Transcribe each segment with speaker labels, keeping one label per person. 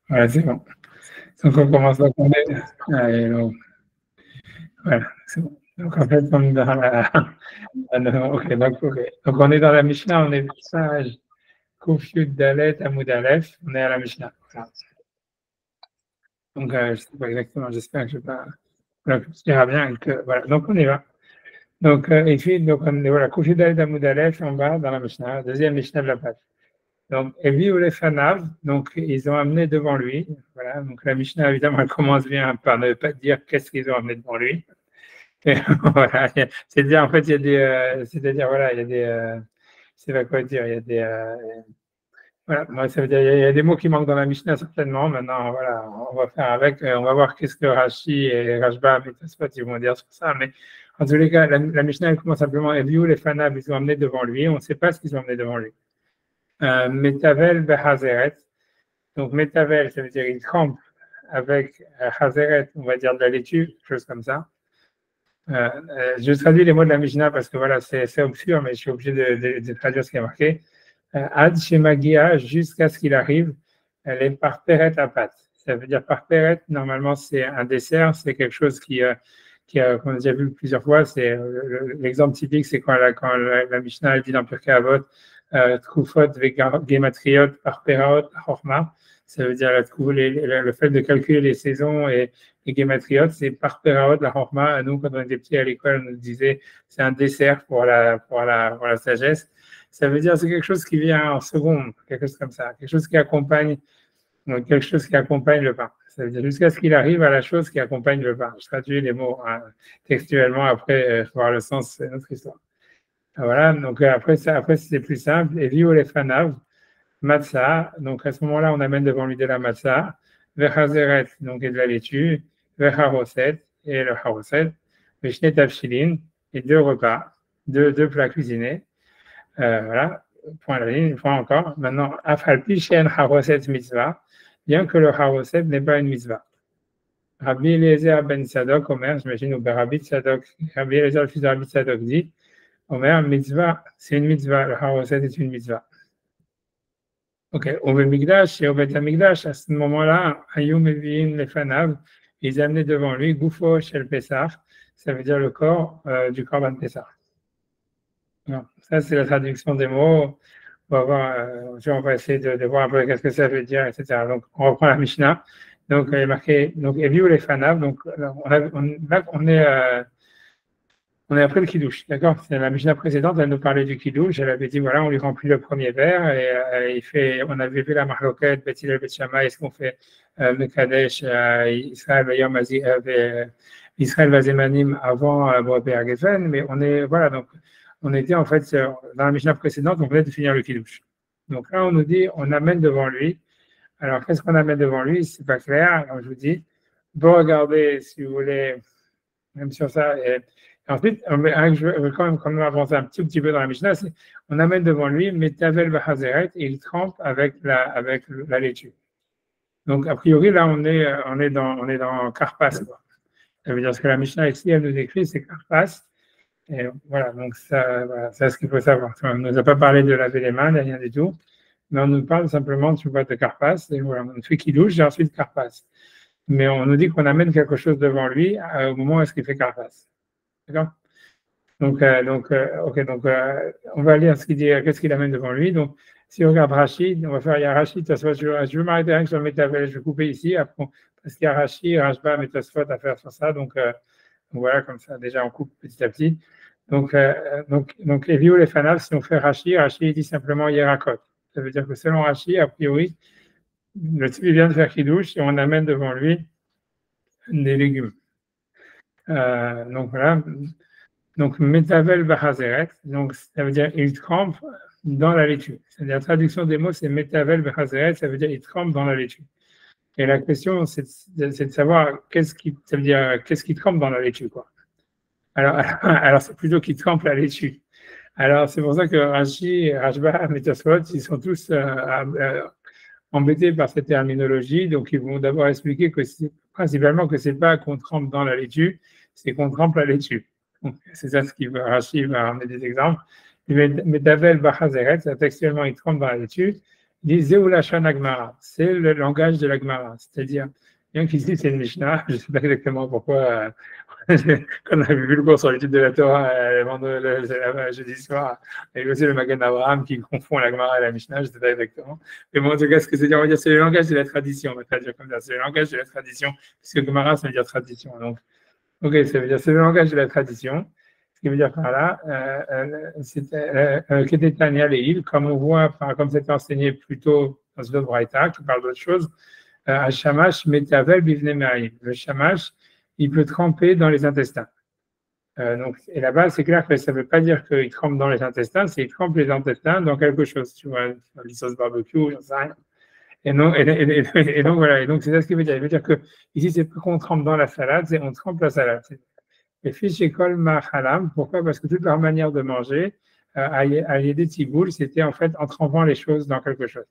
Speaker 1: Voilà, c'est bon. Donc, on commence à tomber. Allez, donc, voilà, c'est bon. Donc, en fait, on est dans la. Ok, donc, on est dans la Mishnah, on est page Kuf Yud Dalet Amud Aleph, on est à la Mishnah. Voilà. Donc, je ne sais pas exactement, j'espère que je ne vais pas. Voilà, que tu diras bien que. Voilà, donc on y va. Donc, et puis, donc, on est, voilà, Kuf Yud Dalet Amud Aleph, en bas, dans la Mishnah, deuxième Mishnah de la page. Donc, Evi ou les Fanav, donc ils ont amené devant lui. Voilà, donc la Mishnah, évidemment, elle commence bien par ne pas dire qu'est-ce qu'ils ont amené devant lui. Et voilà, c'est-à-dire, en fait, il y a des. C'est-à-dire, voilà, il y a des. Je sais pas quoi dire, il y a des. Voilà, ça veut dire, il y a des mots qui manquent dans la Mishnah, certainement. Maintenant, voilà, on va faire avec. On va voir qu'est-ce que Rashi et Rashba et Tosfot, ils vont dire sur ça. Mais en tous les cas, la Mishnah, elle commence simplement Evi ou les Fanav, ils ont amené devant lui. On ne sait pas ce qu'ils ont amené devant lui. Metavel behazeret. Donc, Metavel, ça veut dire il trempe avec Hazeret, on va dire de la laitue, quelque chose comme ça. Je traduis les mots de la Mishnah parce que voilà, c'est obscur, mais je suis obligé de traduire ce qui est marqué. Ad Shemagia, jusqu'à ce qu'il arrive, elle est par Peret à pâte. Ça veut dire par Peret, normalement, c'est un dessert, c'est quelque chose qu'on a déjà vu plusieurs fois. C'est l'exemple typique, c'est quand la Mishnah elle dit dans Pirkei Avot, Trufot Gematriot par Peraot Chorma. Ça veut dire le fait de calculer les saisons et les Gematriot, c'est par Peraot la Chorma. Nous, quand on était petits à l'école, on nous disait c'est un dessert pour la sagesse. Ça veut dire c'est quelque chose qui vient en seconde, quelque chose comme ça, quelque chose qui accompagne le pain. Ça veut dire jusqu'à ce qu'il arrive à la chose qui accompagne le pain. Je traduis les mots textuellement, après, voir le sens, c'est notre histoire. Voilà, donc après c'est plus simple. Et viu les fanav, matzah, donc à ce moment-là, on amène devant lui de la matzah, vechazeret, donc et de la laitue, vecharoset, et le haroset, veshne tavshilin, et deux repas, deux plats cuisinés. Voilà, point à la ligne, une fois encore. Maintenant, afalpi shen haroset mitzvah, bien que le haroset n'est pas une mitzvah. Rabbi Eliezer ben Sadok, Omer, j'imagine, ou Rabbi Eliezer, le fils de Rabbi Sadok, dit Omer, mitzvah, c'est une mitzvah, le haroset est une mitzvah. Ok, au Migdash et au Bet Amigdash, à ce moment-là, Ayum Eviim Lefanav, ils amenaient devant lui Goufo Shel Pesach, ça veut dire le corps du Korban Pesach. Non, ça, c'est la traduction des mots. On va essayer de voir un peu qu'est-ce que ça veut dire, etc. Donc, on reprend la Mishnah. Donc, il est marqué, donc, Eviu les Fanav. Donc, on est après le Kiddush, d'accord? C'est la Mishnah précédente, elle nous parlait du Kiddush. Elle avait dit, voilà, on lui remplit le premier verre et on avait vu la Mahloket, Bet Hillel, Bet Shammai, est-ce qu'on fait Mekadesh, Israël Vazemanim avant Boapé Geffen, mais donc, on était en fait dans la Mishnah précédente, on venait de finir le Kiddush. Donc là, on nous dit, on amène devant lui. Alors, qu'est-ce qu'on amène devant lui? C'est pas clair. Alors, je vous dis, bon, regardez, si vous voulez, même sur ça. Et ensuite, je veux quand même avancer un petit peu dans la Mishnah. On amène devant lui, Metavel Bahazeret, et il trempe avec la laitue. Donc, a priori, là, on est dans Karpas, quoi. Ça veut dire ce que la Mishnah ici, elle nous décrit, c'est Karpas. Et voilà, donc c'est ce qu'il faut savoir. On ne nous a pas parlé de laver les mains, rien du tout, mais on nous parle simplement de Karpas. Et voilà, on fait Kiddush et ensuite Karpas. Mais on nous dit qu'on amène quelque chose devant lui au moment où est-ce qu'il fait Karpas. D'accord? Donc, on va lire ce qu'il dit, qu'est-ce qu'il amène devant lui. Donc, si on regarde Rashi, on va faire, il y a Rashi, Tosfot, je vais m'arrêter rien que sur le Metavel, je vais couper ici, après, parce qu'il y a Rashi, Rashba, et Tosfot à faire sur ça. Donc, voilà, comme ça, déjà, on coupe petit à petit. Donc les vieux les fanav, si on fait Rashi dit simplement Yerakot. Ça veut dire que selon Rashi, a priori, le type vient de faire Kiddush et on amène devant lui des légumes. Donc voilà. Donc Metavel Bahazeret, donc ça veut dire il trempe dans la laitue. C'est-à-dire la traduction des mots, c'est Metavel Bahazeret, ça veut dire il trempe dans la laitue. Et la question, c'est de savoir qu'est-ce qui trempe dans la laitue, quoi. Alors c'est plutôt qu'il trempe la laitue. Alors c'est pour ça que Rashi, Rashba, et Tosfot, ils sont tous embêtés par cette terminologie. Donc ils vont d'abord expliquer que principalement que c'est pas qu'on trempe dans la laitue, c'est qu'on trempe la laitue. Donc, c'est ça ce qu'il Rashi va ramener des exemples. Mais Davel Bachazeret, textuellement il trempe dans la laitue. Il dit Zeulachon Agmara, c'est le langage de l'Agmara, c'est-à-dire, bien qu'il dise c'est une Mishnah, je ne sais pas exactement pourquoi, quand on avait vu le cours sur l'étude de la Torah le jeudi soir, il y a aussi le Magen Abraham qui confond l'Agmara et la Mishnah, je ne sais pas exactement. Mais bon, en tout cas, ce que c'est dire, on va dire, c'est le langage de la tradition, on va traduire comme ça, c'est le langage de la tradition, puisque Gemara, ça veut dire tradition. Donc, ok, ça veut dire, c'est le langage de la tradition. Ce qui veut dire par là, c'était Kedetania Leil, comme on voit, comme c'était enseigné plus tôt dans une autre braïta qui parle d'autre chose, à Shamash Metavel Bivne Me'aim. Le Shamash, il peut tremper dans les intestins. Donc, et là-bas, c'est clair que ça ne veut pas dire qu'il trempe dans les intestins, c'est qu'il trempe les intestins dans quelque chose, tu vois, dans les sauces barbecue, j'en sais rien. Et, non, et donc, voilà, et donc c'est ça ce qu'il veut dire. Il veut dire que ici, c'est pas qu'on trempe dans la salade, c'est on trempe la salade. Et fiche école machalam, pourquoi? Parce que toute leur manière de manger, à des Tiboul, c'était en fait en trempant les choses dans quelque chose.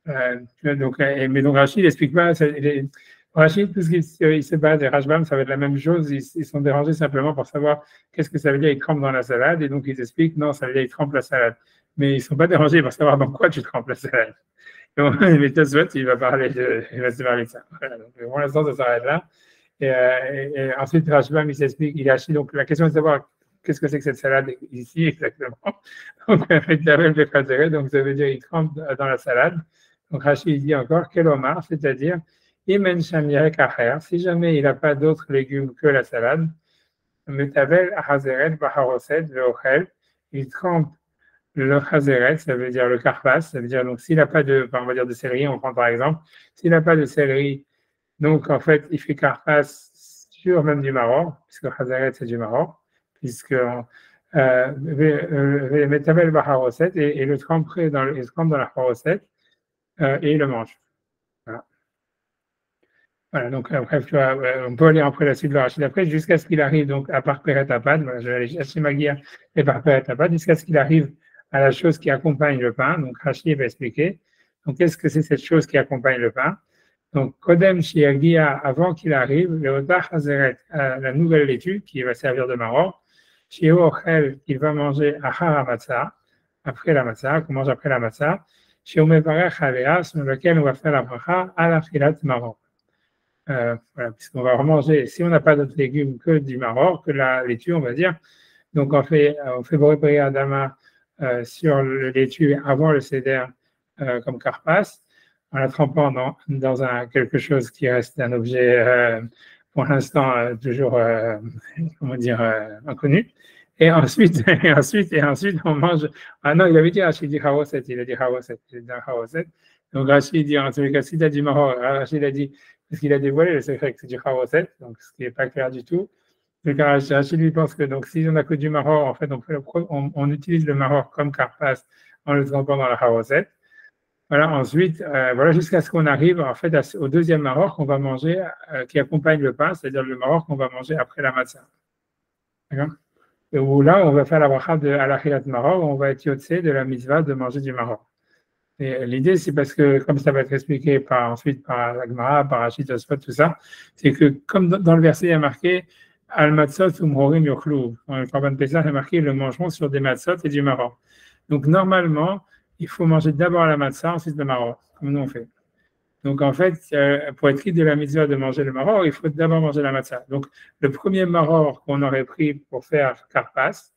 Speaker 1: Mais donc Rachid n'explique pas. Rachid, tout ce qu'il se base, et Rashbam, ça va être la même chose. Ils sont dérangés simplement pour savoir qu'est-ce que ça veut dire, ils trempent dans la salade. Et donc, ils expliquent, non, ça veut dire, ils trempent la salade. Mais ils ne sont pas dérangés pour savoir dans quoi tu trempes la salade. Donc, mais Tosfot, il va se parler de ça. Voilà, donc, pour l'instant, ça s'arrête là. Et ensuite, Rashbam, il s'explique, il a acheté. Donc, la question est de savoir qu'est-ce que c'est que cette salade ici exactement. Donc, donc ça veut dire il trempe dans la salade. Donc, Rachid dit encore, quel omar, c'est-à-dire, si jamais il n'a pas d'autres légumes que la salade, il trempe le chazeret, ça veut dire le karpas, ça veut dire, donc s'il n'a pas on va dire de céleri, on prend par exemple, s'il n'a pas de céleri, donc en fait, il fait karpas sur même du maror, puisque chazeret c'est du maror, puisque Metabel Baharoset et le trempe dans la Haroset et il le mange. Voilà. Voilà, donc bref, tu vois, on peut aller après la suite de la Rachid après, jusqu'à ce qu'il arrive donc à Parperet Apad, voilà, je vais aller chez Maguire et Parperet Apad, jusqu'à ce qu'il arrive à la chose qui accompagne le pain. Donc Rachid va expliquer. Donc qu'est-ce que c'est cette chose qui accompagne le pain? Donc Kodem Shiagia, avant qu'il arrive, le Otah Hazeret, la nouvelle laitue qui va servir de maror, Shio Ochel, qu'il va manger Achar Matzah, après la matzah, qu'on mange après la matzah, Shio Mevarech Alea, sur lequel on va faire la bracha à la filat maror. Voilà, puisqu'on va remanger, si on n'a pas d'autres légumes que du maror, que la laitue, on va dire, donc on fait Boré Adama sur le laitue avant le seder comme karpas, en la trempant dans quelque chose qui reste un objet pour l'instant toujours comment dire inconnu. Et ensuite, on mange. Ah non, il avait dit Rachid dit Hawaset, il a dit Hawaset, Donc Rachid dit en tout cas, s'il a dit Mahor, Rachid a dit, parce qu'il a dévoilé le secret que c'est du Hawaset, donc ce qui n'est pas clair du tout. Donc Rachid lui pense que donc si on n'a que du Mahor, en fait, on utilise le Mahor comme karpas en le trempant dans la Hawaset. Voilà, ensuite, voilà, jusqu'à ce qu'on arrive en fait au deuxième maror qu'on va manger, qui accompagne le pain, c'est-à-dire le maror qu'on va manger après la matzah. D'accord? Et où là, on va faire la bracha de alachilat maror, on va être yotzé de la mitzvah de manger du maror. Et l'idée, c'est parce que, comme ça va être expliqué ensuite par la Gemara, par Rachid Tosfot, tout ça, c'est que comme dans le verset, il y a marqué al matzot umhorim yochlu. Dans le Korban Pesach, il y a marqué le mangeront sur des matzot et du maror. Donc normalement, il faut manger d'abord la matzah, ensuite le maror, comme nous on fait. Donc en fait, pour être quitte de la mitzvah de manger le maror, il faut d'abord manger la matzah. Donc le premier maror qu'on aurait pris pour faire karpas,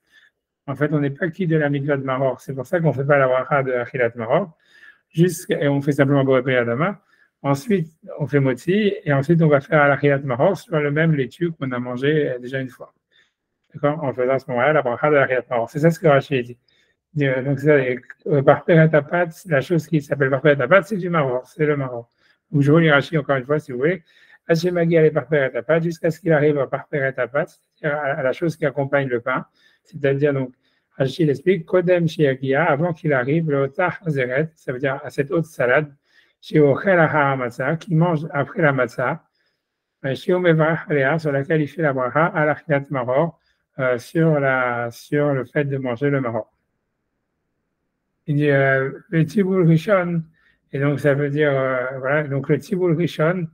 Speaker 1: en fait, on n'est pas quitte de la mitzvah de maror. C'est pour ça qu'on ne fait pas la bracha de achilat maror, et on fait simplement boré adama. Ensuite, on fait motzi, et ensuite on va faire l'achilat maror sur le même laitue qu'on a mangé déjà une fois. D'accord? En faisant à ce moment-là la bracha de l'achilat maror. C'est ça ce que Rachid dit. Donc, Parperet Apat, la chose qui s'appelle Parperet Apat, c'est du maror, c'est le maror. Donc, je relis Rachid encore une fois, si vous voulez. Hachemagi allait Parperet Apat, jusqu'à ce qu'il arrive à Parperet Apat, c'est-à-dire à la chose qui accompagne le pain. C'est-à-dire, donc, Rachid explique, Kodem Shiagia, avant qu'il arrive, le Otah Hazeret, ça veut dire à cette haute salade, chez Ochel Ahara Matzah, qui mange après la Matzah, chez Omevarach Alea, sur laquelle il fait la bracha, à l'Achilat Maror, sur le fait de manger le maror. Il dit le Tiboul Rishon, et donc ça veut dire, voilà, donc le Tiboul Rishon,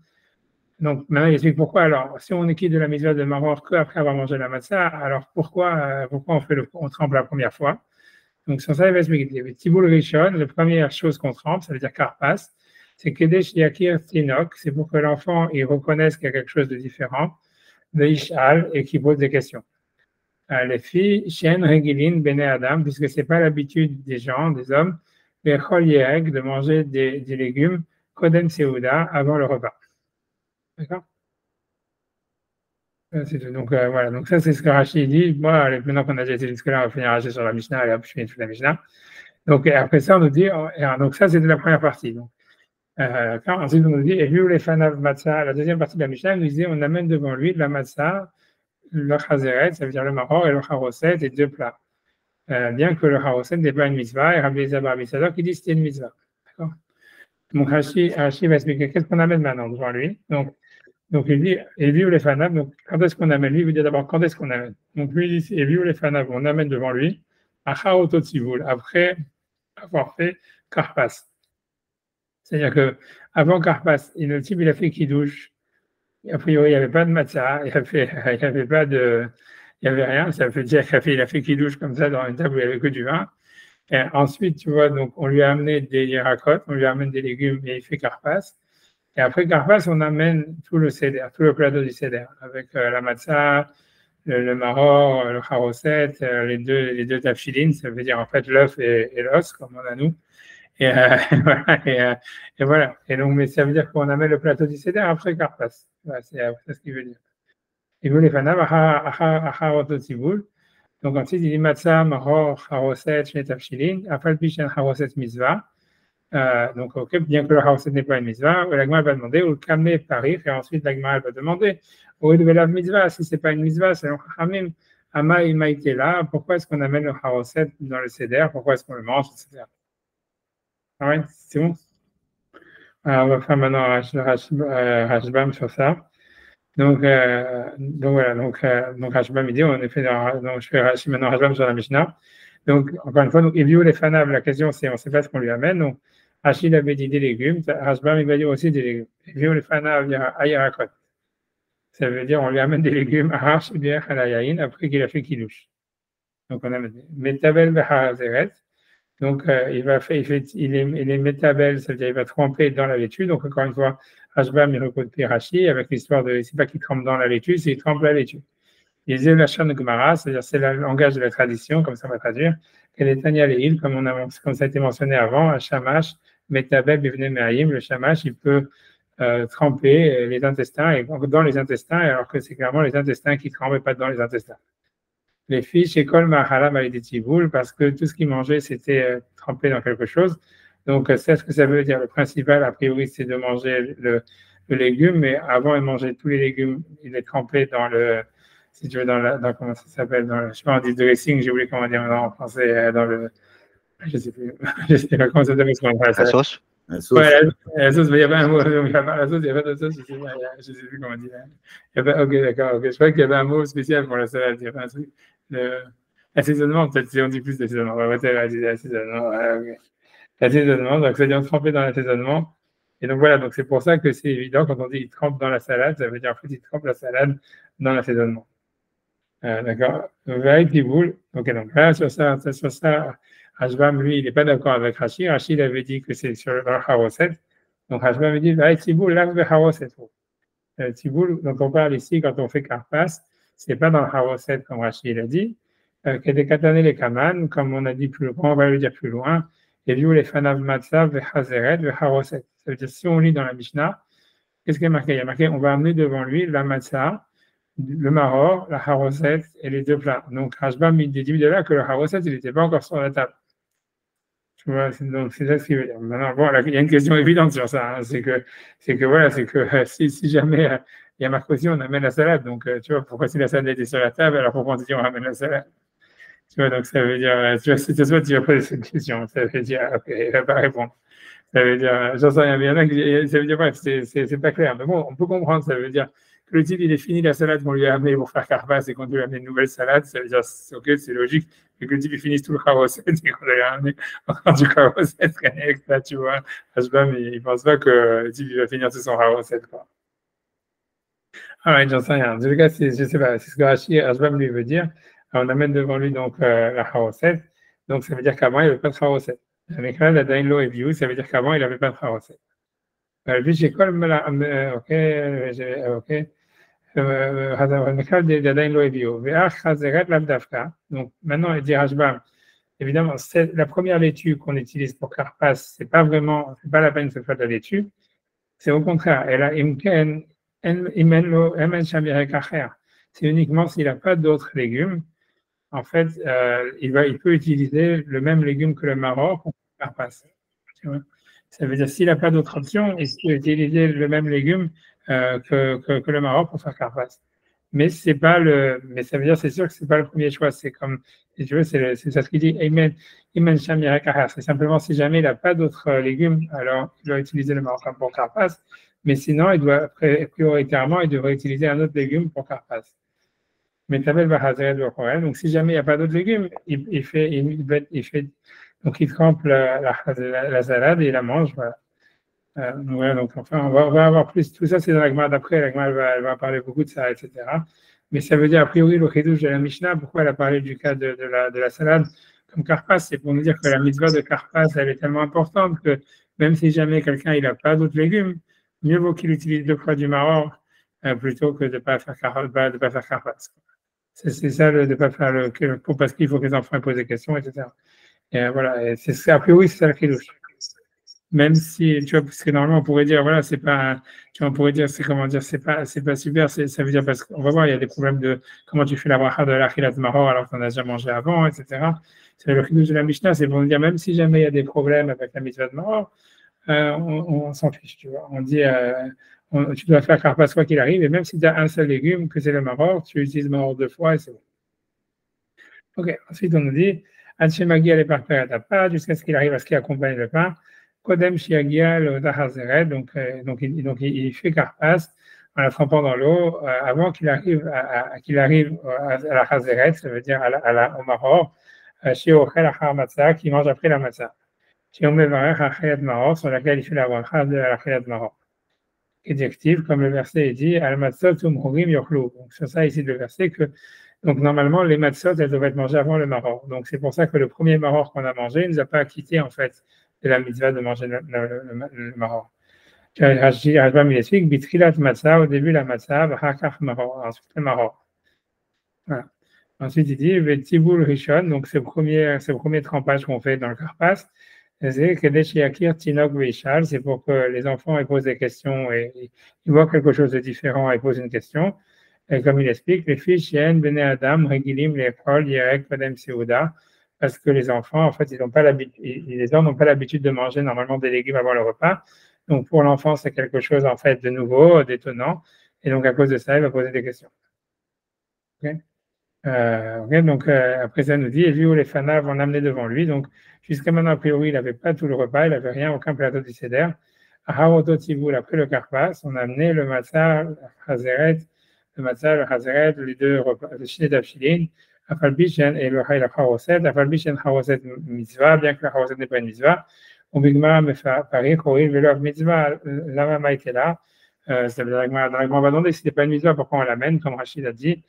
Speaker 1: donc maintenant il explique pourquoi, alors si on est quitte de la mitzvah de maror qu'après avoir mangé la matzah, alors pourquoi on trempe la première fois? Donc, sur ça, il va expliquer. Tiboul Rishon, la première chose qu'on trempe, ça veut dire Karpas, c'est Kedesh Yakir Tinok, c'est pour que l'enfant il reconnaisse qu'il y a quelque chose de différent, Veishal, et qu'il pose des questions. Les filles, Shen Regilin Bene Adam, puisque ce n'est pas l'habitude des gens, des hommes, de manger des légumes, Kodem Seuda, avant le repas. D'accord? Donc, voilà. Donc, ça, c'est ce que Rachid dit. Moi, maintenant qu'on a déjà été jusque-là, on va finir Rachid sur la Mishnah, et hop, je finis toute la Mishnah. Donc, après ça, on nous dit, donc ça, c'était la première partie. Donc, ensuite, on nous dit, et vu les fanav matzah, la deuxième partie de la Mishnah, nous disait, on amène devant lui de la matzah, le chazeret, ça veut dire le maror, et le charoset, et deux plats. Bien que le charoset n'est pas une mitzvah, et Rabbi Eliezer Bar Bisadok, il dit que c'était une mitzvah. D'accord? Donc, Rachid va expliquer qu'est-ce qu'on amène maintenant devant lui. Donc, il dit, et vu les fanav, donc, quand est-ce qu'on amène lui? Il veut dire d'abord, quand est-ce qu'on amène? Donc, lui, il dit, et vu les fanav, on amène devant lui, à charotot après avoir fait karpas. C'est-à-dire que avant Karpas, le type, il a fait Kiddush. A priori, il n'y avait pas de matzah, il n'y avait pas de, il n'y avait rien. Ça veut dire qu'il a fait Kiddush comme ça dans une table où il n'y avait que du vin. Et ensuite, tu vois, donc, on lui a amené des yirakotes, on lui amène des légumes et il fait Karpas. Et après Karpas, on amène tout le seder, tout le plateau du seder, avec la matzah, le maror, le charoset, les deux tafshilin, ça veut dire en fait l'œuf et l'os, comme on a nous. Et, voilà, et voilà. Et donc, mais ça veut dire qu'on amène le plateau du Seder après Karpas. Voilà, c'est ce qu'il veut dire. Il veut les fanav, tiboul. Donc, ensuite, il dit matzah, maror, haroset, shnetafshilin, afal pishen haroset mitzvah. Donc, ok, bien que le haroset n'est pas une mitzvah, l'agma va demander, ou le kamé parir, et ensuite l'agma va demander, ou de la mitzvah, si c'est pas une mitzvah, c'est un chamim, ama imaïté là, pourquoi est-ce qu'on amène le haroset dans le Seder, pourquoi est-ce qu'on le mange, etc. Ah ouais, c'est bon. Alors, on va faire maintenant Rashbam sur ça. Donc voilà, donc Rashbam, il dit, on est fait donc je fais maintenant Rashbam sur la Mishnah. Donc, encore une fois, donc, Eviou les fanav, la question c'est, on ne sait pas ce qu'on lui amène. Donc, Rachid avait dit des légumes, Rashbam, il va dire aussi des légumes. Eviou les fanav, il y a ayarakot. Ça veut dire, on lui amène des légumes, arash, bière, halayayin, après qu'il a fait kiddush. Donc, on amène Metabel, Behazeret. Donc, il est métabel, ça veut dire il va tremper dans la laitue. Donc, encore une fois, Hashbam, il recoute Rashi avec l'histoire de, c'est pas qu'il trempe dans la laitue, c'est qu'il trempe la laitue. Il disait la chaîne de Gemara, c'est-à-dire c'est le langage de la tradition, comme ça on va traduire, qu'elle est Tania Leil, comme ça a été mentionné avant, à Shamash, métabel, Bivne Me'ayim, le Shamash, il peut tremper les intestins, et dans les intestins, alors que c'est clairement les intestins qui trempent et pas dans les intestins. Les filles chez Kol Mahalam avaient des tiboules parce que tout ce qu'ils mangeaient, c'était trempé dans quelque chose. Donc, c'est ce que ça veut dire. Le principal, a priori, c'est de manger le légume, mais avant, ils mangeaient tous les légumes, ils les trempaient dans le, si tu veux, dans comment ça s'appelle, dans le, je sais pas, on dit dressing, j'ai oublié comment dire en français, dans le, je sais plus, je sais pas comment ça s'appelle.
Speaker 2: La sauce?
Speaker 1: La sauce. Ouais, la sauce, mais il y avait un mot, il y avait la sauce, il y avait d'autres sauce, je sais plus comment dire. Ok, d'accord, ok. Je crois qu'il y avait un mot spécial pour la salade, il y avait un truc. L'assaisonnement, peut-être si on dit plus l'assaisonnement. L'assaisonnement, okay. L'assaisonnement, donc ça vient tremper dans l'assaisonnement. Et donc voilà, donc c'est pour ça que c'est évident quand on dit il trempe dans la salade, ça veut dire en fait il trempe la salade dans l'assaisonnement. D'accord. Ok, donc là, sur ça, Hashbam, lui, il n'est pas d'accord avec Rachid. Rachid avait dit que c'est sur le Haroset. Donc Hashbam me dit, Tiboul, là, le Haroset. Tiboul, dont on parle ici quand on fait Karpas, c'est pas dans le Haroset comme Rachid l'a dit. Kedekatane les Kaman, comme on a dit plus loin, on va le dire plus loin. Et vu les Fanav Matzav, le Hazeret, le Haroset. Ça veut dire, si on lit dans la Mishnah, qu'est-ce qu'il y a marqué? Il y a marqué, on va amener devant lui la Matzah, le maror, la haroset et les deux plats. Donc, Rashbam, il déduit de là que le haroset, il n'était pas encore sur la table. Tu vois, donc c'est ça ce qu'il veut dire. Maintenant, bon, là, il y a une question évidente sur ça. Hein, c'est que si jamais il y a marqué aussi, on amène la salade. Donc, tu vois, pourquoi si la salade était sur la table, alors pourquoi on dit on ramène la salade? Tu vois, donc ça veut dire, tu vois, c'est toi qui vas poser cette question. Ça veut dire, ok, il ne va pas répondre. Ça veut dire, j'en sais rien, mais il y en a qui, ça veut dire, bref, c'est pas clair. Mais bon, on peut comprendre, ça veut dire que le type, il est fini la salade qu'on lui a amenée pour faire Karpas et qu'on lui a amené une nouvelle salade, ça veut dire, ok, c'est logique, mais que le type, il finisse tout le Haroset et qu'on lui a amené encore du Haroset, tu vois. Hashbam, il pense pas que le type, il va finir tout son Haroset, quoi. J'en sais rien. En tout cas, je sais pas, c'est ce que Hashbam lui veut dire. Alors, on amène devant lui, donc, la Haroset. Donc, ça veut dire qu'avant, il n'y avait pas de Charoset. המקרא עדיין לא הביאו, ça veut dire qu'avant, il n'avait pas de Charoset. אבל שכל אוקיי, המקרא עדיין לא הביאו. ואח חזרת לאו דווקא. Donc, maintenant, il dit Rashbam, évidemment, la première laitue qu'on utilise pour Karpas, c'est pas la peine que ce soit de la laitue. C'est au contraire. C'est uniquement s'il n'a pas d'autres légumes. En fait, il peut utiliser le même légume que le maror pour faire passer. Ça veut dire s'il n'a pas d'autre option, il peut utiliser le même légume que le maror pour faire carpas. Mais c'est pas mais ça veut dire c'est sûr que c'est pas le premier choix. C'est comme, si tu veux, c'est ça ce qu'il dit. C'est simplement si jamais il n'a pas d'autres légumes, alors il doit utiliser le maror pour carpas. Mais sinon, prioritairement, il devrait utiliser un autre légume pour carpas. Mais donc si jamais il n'y a pas d'autres légumes, donc il trempe la salade et il la mange. Voilà. Donc enfin, on va avoir plus. Tout ça, c'est dans la Gemara d'après. La Gemara, elle va parler beaucoup de ça, etc. Mais ça veut dire, a priori, le chidouche de la Mishnah, pourquoi elle a parlé du cas de la salade comme karpas, c'est pour nous dire que la mitzvah de karpas, elle est tellement importante que même si jamais quelqu'un il n'a pas d'autres légumes, mieux vaut qu'il utilise 2 fois du maror plutôt que de ne pas faire karpas. C'est ça, de ne pas faire parce qu'il faut que les enfants posent des questions, etc. Et voilà, et a priori, c'est ça le chidouche. Même si, tu vois, parce que normalement, on pourrait dire, voilà, c'est pas, tu vois, on pourrait dire, c'est pas super, ça veut dire, parce qu'on va voir, il y a des problèmes de comment tu fais la bracha de l'achilat maror alors qu'on a déjà mangé avant, etc. C'est le chidouche de la Mishnah, c'est pour nous dire, même si jamais il y a des problèmes avec la mitzvah de maror, on s'en fiche, tu vois. On dit, tu dois faire karpas quoi qu'il arrive, et même si tu as un seul légume, que c'est le maror, tu utilises maror 2 fois et c'est bon. Ok, ensuite on nous dit, Anshemagi allait par pas jusqu'à ce qu'il arrive à ce qui accompagne le pain. Kodem Shiagia le Dahazeret, donc il fait karpas en la trempant dans l'eau avant qu'il arrive à la Hazeret, ça veut dire au maror, chez Ochel Achar Matzah, qui mange après la matzah. Chez Omevarech Achayat Maror, sur laquelle il fait la bracha de l'Achayat Maror. Adjectif, comme le verset est dit, al matzot umhurim yochlu. Donc, c'est ça ici le verset que, donc, normalement, les matzot, elles doivent être mangées avant le maror. Donc, c'est pour ça que le premier maror qu'on a mangé ne nous a pas acquitté, en fait, de la mitzvah de manger le maror. Rashbam, il explique, bitrilat matzah, au début, la matzah, v'hakach maror, ensuite le maror. Voilà. Ensuite, il dit, v'tibul rishon, donc, c'est le premier trempage qu'on fait dans le karpas. C'est pour que les enfants posent des questions et ils voient quelque chose de différent et posent une question. Et comme il explique, les fiches yen bene adam regilim l'école yerek padem seuda, parce que les enfants, en fait, les hommes n'ont pas l'habitude de manger normalement des légumes avant le repas. Donc pour l'enfant, c'est quelque chose en fait de nouveau, d'étonnant. Et donc à cause de ça, il va poser des questions. Okay. Donc après ça nous dit, et lui ou les fanav vont l'amener devant lui. Donc jusqu'à maintenant, a priori, il n'avait pas tout le repas, il n'avait rien, aucun plateau du seder. Après le karpas, on a amené le matzah, le hazeret, les 2 repas, le shinet d'afshilin, afalbishen et le charoset, afalbishen charoset mitzvah, bien que la charoset n'est pas une mitzvah. Au bigma me fait paris, koril, velov mitzvah, lama maïtela. Ça veut dire, dans la Gemara, on va demander si ce n'est pas une mitzvah, pourquoi on l'amène, comme Rachid a dit.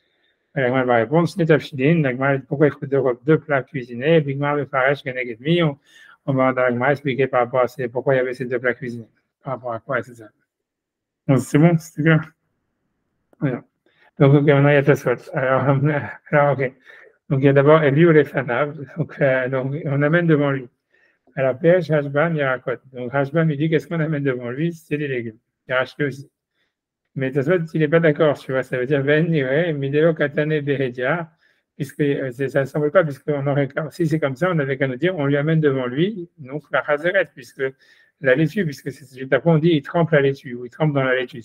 Speaker 1: La Gemara va répondre, ce n'est afshilin, pourquoi il faut 2 plats cuisinés, bigma me faresh, genegedmi, on va dans la Gemara expliquer par rapport à pourquoi il y avait ces 2 plats cuisinés. Par rapport à quoi, etc. Donc, c'est bon, c'est bien. Voilà. Donc, okay, maintenant, il y a Tosfot. Alors, ok. Donc, il y a d'abord Eliou les Fanav. Donc, on amène devant lui. Alors, Pêche, Hashbam, Yarakot. Donc, Hashbam, il dit qu'est-ce qu'on amène devant lui? C'est les légumes. Il a racheté aussi. Mais Tosfot, il n'est pas d'accord, tu vois. Ça veut dire Ben, Midelo, Katane, Beredia. Puisque ça ne semble pas, puisqu'on aurait, si c'est comme ça, on avait qu'à nous dire, on lui amène devant lui, donc la Hazeret, puisque la laitue, puisque c'est après on dit il trempe la laitue ou il trempe dans la laitue.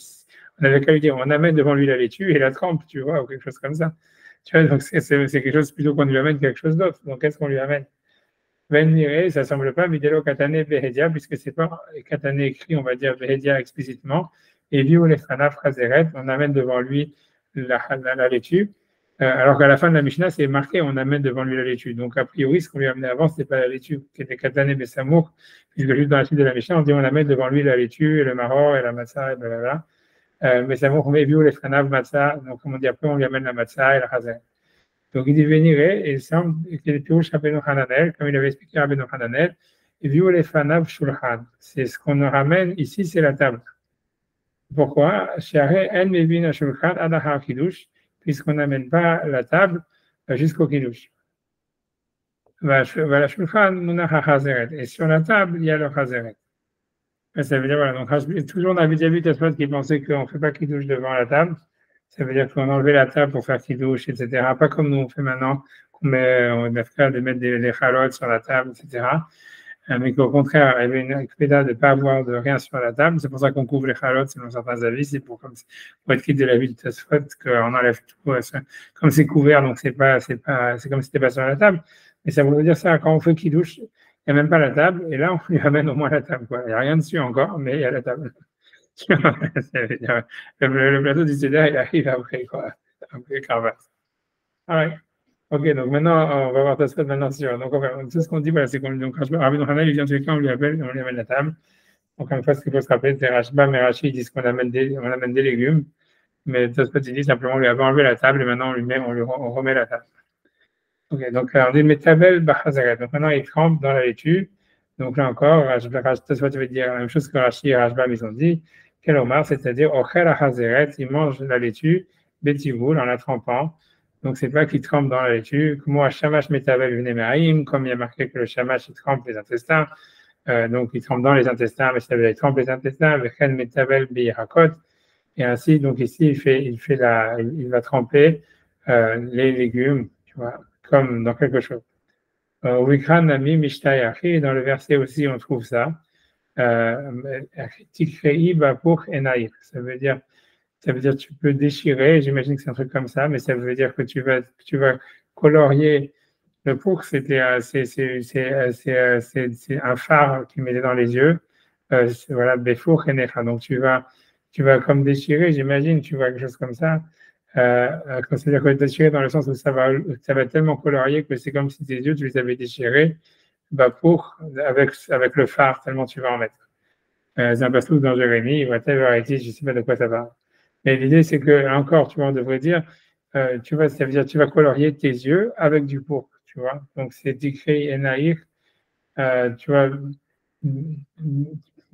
Speaker 1: On avait qu'à lui dire on amène devant lui la laitue et la trempe, tu vois, ou quelque chose comme ça. Tu vois, donc c'est quelque chose plutôt qu'on lui amène quelque chose d'autre. Donc qu'est-ce qu'on lui amène? Venire, ça ne semble pas Midelo Katane Behedia, puisque c'est pas Katane écrit, on va dire Behedia explicitement. Et lui ou les Fanaf Hazeret, on amène devant lui la laitue. Alors qu'à la fin de la Mishnah, c'est marqué, on amène devant lui la laitue. Donc, a priori, ce qu'on lui a amené avant, ce n'était pas la laitue, qui était Katané Bessamour, puisque juste dans la suite de la Mishnah, on dit on amène devant lui la laitue, et le maror, et la matzah, et blablabla. Bessamour, on met vu les franav matzah, donc comme on dit après, on lui amène la matzah et la chazer. Donc, il dit Véniré, et il semble que les Pirouche Rabbeinu Hananel, comme il avait expliqué Rabbeinu Hananel, et Viu les Fanav Shulchan. C'est ce qu'on nous ramène ici, c'est la table. Pourquoi? Puisqu'on n'amène pas la table jusqu'au Kiddush. Et sur la table, il y a le Chazeret. Ça veut dire, voilà, donc toujours on avait déjà vu Tosfot qui pensait qu'on ne fait pas Kiddush devant la table. Ça veut dire qu'on enlevait la table pour faire Kiddush, etc. Pas comme nous on fait maintenant, on met frère de mettre des chalotes sur la table, etc. Mais qu'au contraire, il y avait une expéda de ne pas avoir de rien sur la table. C'est pour ça qu'on couvre les chalotes, selon certains avis. C'est pour être quitte de la vie de Tosfot qu'on enlève tout. Comme c'est couvert, donc c'est comme si c'était pas sur la table. Mais ça veut dire ça, quand on fait Kiddush, il n'y a même pas la table, et là, on lui amène au moins la table. Quoi. Il n'y a rien dessus encore, mais il y a la table. le plateau du Seder, il arrive après, quoi. Après Carvat. Alright. Ok, donc maintenant, on va voir Tosfot maintenant sur. Donc, tout ce qu'on dit, voilà, c'est qu'on donc Rabbi Hananel, il vient tous les cas, on lui amène la table. Donc, une fois, ce qu'il faut se rappeler, c'est Rashbam et Rashi, ils disent qu'on amène des légumes, mais Tosfot, il dit simplement, on lui avait enlevé la table, et maintenant, on remet la table. Ok, donc on dit Metabel Bachazaret. Donc maintenant, il trempe dans la laitue. Donc là encore, Tosfot veut dire la même chose que Rashi et Rashbam, ils ont dit. Quel Omar, c'est-à-dire Ochel Achazeret, il mange la laitue, Betivoul, en la trempant. Donc c'est pas qu'il trempe dans la laitue. Comme Shamash Metabel Vnemerim, comme il y a marqué que le Shamash, il trempe les intestins. Donc il trempe dans les intestins, mais ça veut dire il trempe les intestins, Vechen Metabel Birakot. Et ainsi, donc ici, il va tremper les légumes, tu vois, comme dans quelque chose. Wikran Nami Mishtayachi, dans le verset aussi, on trouve ça. Tikrei Bapour Enaïr. Ça veut dire tu peux déchirer, j'imagine que c'est un truc comme ça, mais ça veut dire que tu vas colorier. Le pourk, c'est un phare qui mettait dans les yeux. Voilà, Befour Enecha. Donc tu vas comme déchirer, j'imagine, tu vois quelque chose comme ça. C'est-à-dire que déchirer dans le sens où ça va tellement colorier que c'est comme si tes yeux, tu les avais déchirés, avec le phare, tellement tu vas en mettre. C'est un passage dans Jérémie, whatever it is, je ne sais pas de quoi ça parle. Mais l'idée, c'est que, encore, tu vois, on devrait dire, tu vois, ça veut dire tu vas colorier tes yeux avec du pourpre, tu vois. Donc, c'est Dikri Enaïr, tu vois,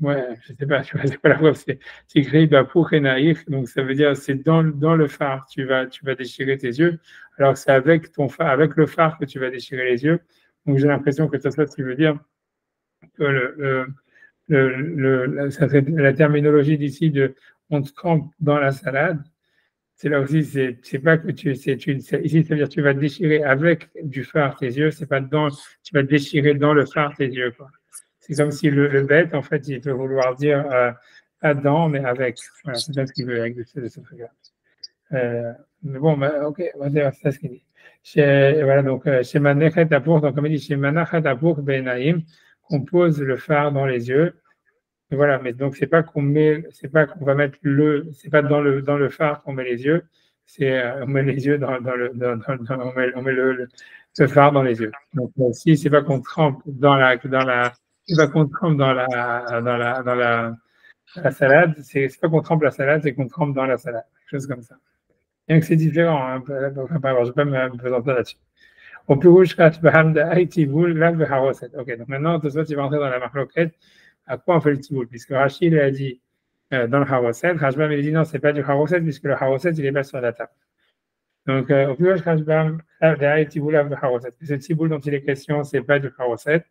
Speaker 1: ouais, je sais pas, tu vois, c'est pas la preuve, c'est écrit pour Enaïr, donc ça veut dire c'est dans le phare, tu vas déchirer tes yeux, alors c'est avec le phare que tu vas déchirer les yeux. Donc j'ai l'impression que ça tu veux dire que la terminologie d'ici de on te campe dans la salade, c'est là aussi, c'est pas que ici ça veut dire tu vas déchirer avec du phare tes yeux, c'est pas tu vas déchirer dans le phare tes yeux, quoi. C'est comme si le bête, en fait, il peut vouloir dire pas dedans, mais avec. Voilà, c'est ça ce qu'il veut avec de ce truc-là. Mais bon, ok, c'est ça ce qu'il dit. Voilà, donc, chez Manachet Apour, donc comme il dit, chez Manachet Apour Benaïm, on pose le phare dans les yeux. Et voilà, mais donc c'est pas qu'on va mettre c'est pas dans le phare qu'on met les yeux, c'est on met les yeux on met ce phare dans les yeux. Donc si c'est pas qu'on trempe c'est pas qu'on trempe dans la salade, c'est pas qu'on trempe la salade, c'est qu'on trempe dans la salade, quelque chose comme ça. Bien que c'est différent, hein, je ne vais pas me présenter là-dessus. Au plus rouge, ok, donc maintenant, tu vas entrer dans la marloquette. À quoi on fait le tiboul? Puisque Rachid a dit dans le haroset, Rashbam il a dit non, c'est pas du haroset, puisque le haroset il est pas sur la table. Donc, au plus rouge, Rashbam a tiboul le haroset. Ce tiboul dont il est question, c'est pas du haroset.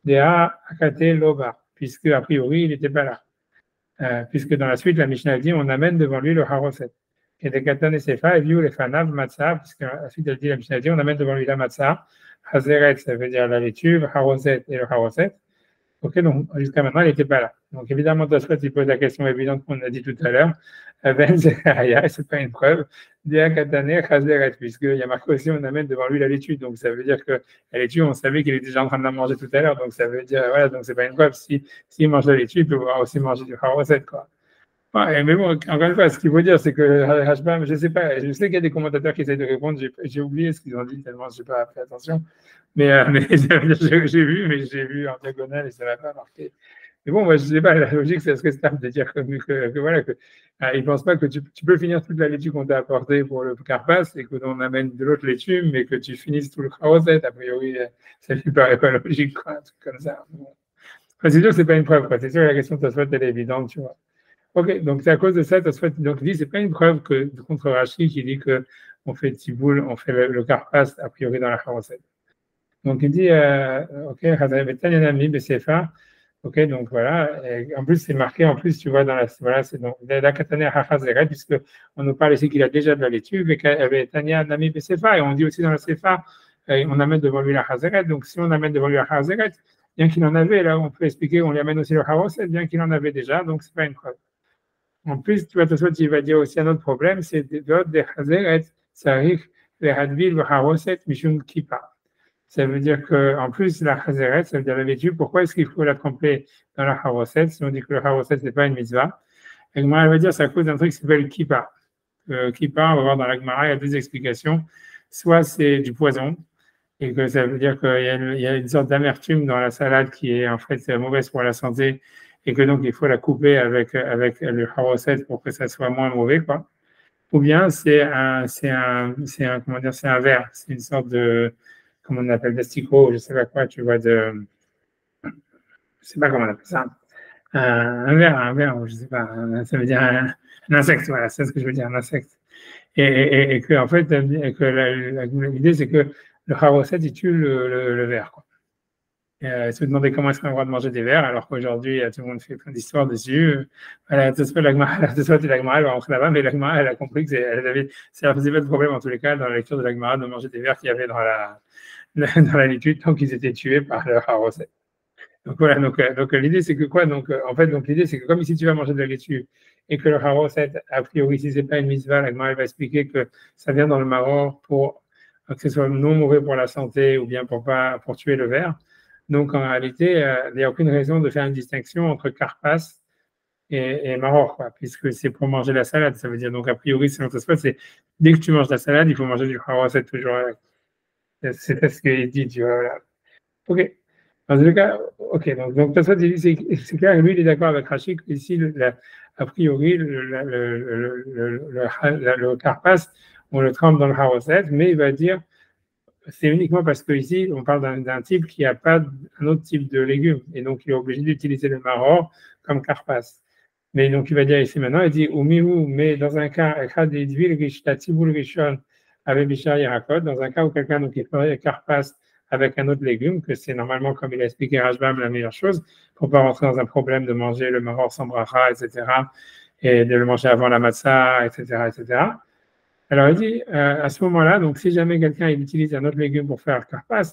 Speaker 1: Dea akate loba, puisque a priori il n'était pas là. Puisque dans la suite, la Mishnah dit on amène devant lui le haroset. Et des katan et sefa, et viu les fanav matzah, puisque la suite elle dit la Mishnah dit on amène devant lui la matzah. Hazeret, ça veut dire la laitue, haroset et le haroset. Ok, donc jusqu'à maintenant, il n'était pas là. Donc évidemment, Tosfot, il pose la question évidente qu'on a dit tout à l'heure. Ben Zeraya, c'est pas une preuve. Dia Katane Chazeret, puisqu'il y a marqué aussi, on amène devant lui la laitue. Donc ça veut dire que la laitue, on savait qu'il était déjà en train de la manger tout à l'heure. Donc ça veut dire, voilà, donc c'est pas une preuve. S'il mange la laitue, il peut aussi manger du haroset, quoi. Ouais, mais bon, encore une fois, ce qu'il faut dire, c'est que Hashbam, je sais pas, je sais qu'il y a des commentateurs qui essayent de répondre, j'ai oublié ce qu'ils ont dit tellement je n'ai pas fait attention, mais j'ai vu en diagonale et ça ne m'a pas marqué. Mais bon, moi, je ne sais pas, la logique, c'est très stable de dire que voilà, ils ne pensent pas que tu peux finir toute la laitue qu'on t'a apportée pour le carpas et qu'on amène de l'autre laitue, mais que tu finisses tout le charoset. A priori, ça ne lui paraît pas logique, quoi, un truc comme ça. Bon. Enfin, c'est sûr que ce n'est pas une preuve, quoi. C'est sûr que la question de Tosfot, elle est évidente, tu vois. Ok, donc c'est à cause de ça, Tosfot, donc il dit, c'est pas une preuve contre Rashi qui dit que on fait tiboul, on fait le carpas, a priori, dans la charoset. Donc il dit, ok, ok, donc voilà. Et en plus, c'est marqué, en plus, tu vois, dans la, voilà, c'est donc la katana hachazeret, puisque on nous parle ici qu'il a déjà de la laitue, avec Tanya Nami Besefa, et on dit aussi dans la Sefa, on amène devant lui la hachazeret. Donc si on amène devant lui la hachazeret, bien qu'il en avait, là, on peut expliquer, on lui amène aussi le haroset, bien qu'il en avait déjà, donc c'est pas une preuve. En plus, tu vois, il va dire aussi un autre problème, c'est des hachazeret, sarich, les hadvil, le haroset, mishum kippa. Ça veut dire qu'en plus, la chazeret, ça veut dire la laitue, pourquoi est-ce qu'il faut la tremper dans la haroset si on dit que le haroset, ce n'est pas une mitzvah? Et moi, elle va dire, c'est à cause d'un truc qui s'appelle kippa. Kippa, on va voir dans la Gemara, il y a deux explications. Soit c'est du poison, et que ça veut dire qu'il y a une sorte d'amertume dans la salade qui est en fait mauvaise pour la santé, et que donc il faut la couper avec le haroset pour que ça soit moins mauvais, quoi. Ou bien comment dire, c'est un verre, c'est une sorte de, comment on appelle, d'asticot, je sais pas quoi, tu vois, je sais pas comment on appelle ça. Un verre, je sais pas, ça veut dire un insecte, voilà, c'est ce que je veux dire, un insecte. Et que, en fait, l'idée, c'est que le haroset, il tue le verre, quoi. Se demander comment est-ce qu'on a le droit de manger des vers, alors qu'aujourd'hui, tout le monde fait plein d'histoires dessus. Voilà, tout ça, la Gemara, elle va rentrer là-bas, mais la Gemara, elle a compris que ça ne faisait pas de problème, en tous les cas, dans la lecture de la Gemara, de manger des vers qu'il y avait dans la laitue, tant qu'ils étaient tués par le haroset. Donc voilà, donc l'idée, c'est que quoi? Donc, en fait, donc l'idée, c'est que comme ici, tu vas manger de la laitue et que le haroset, a priori, si ce n'est pas une mitzvah, la Gemara, elle va expliquer que ça vient dans le maror pour que ce soit non mauvais pour la santé ou bien pour tuer le ver. Donc, en réalité, il n'y a aucune raison de faire une distinction entre carpas et maror, quoi, puisque c'est pour manger la salade. Ça veut dire, donc, a priori, selon Tosfot, c'est dès que tu manges la salade, il faut manger du haroset toujours. C'est ce qu'il dit, tu vois. Voilà. OK. Dans le cas, OK. Donc Tosfot, c'est clair, lui, il est d'accord avec Rachid, ici, a priori, le carpas, on le trempe dans le haroset, mais il va dire c'est uniquement parce qu'ici, on parle d'un type qui n'a pas un autre type de légumes. Et donc, il est obligé d'utiliser le maror comme carpas. Mais donc, il va dire ici maintenant, il dit, mais dans un cas, avec Bishar Yarakot, dans un cas où quelqu'un donc, il ferait carpas avec un autre légume, que c'est normalement, comme il a expliqué Rajbam, la meilleure chose, pour ne pas rentrer dans un problème de manger le maror sans bracha, etc., et de le manger avant la matzah, etc., etc. Alors, il dit, à ce moment-là, donc si jamais quelqu'un utilise un autre légume pour faire le carpas,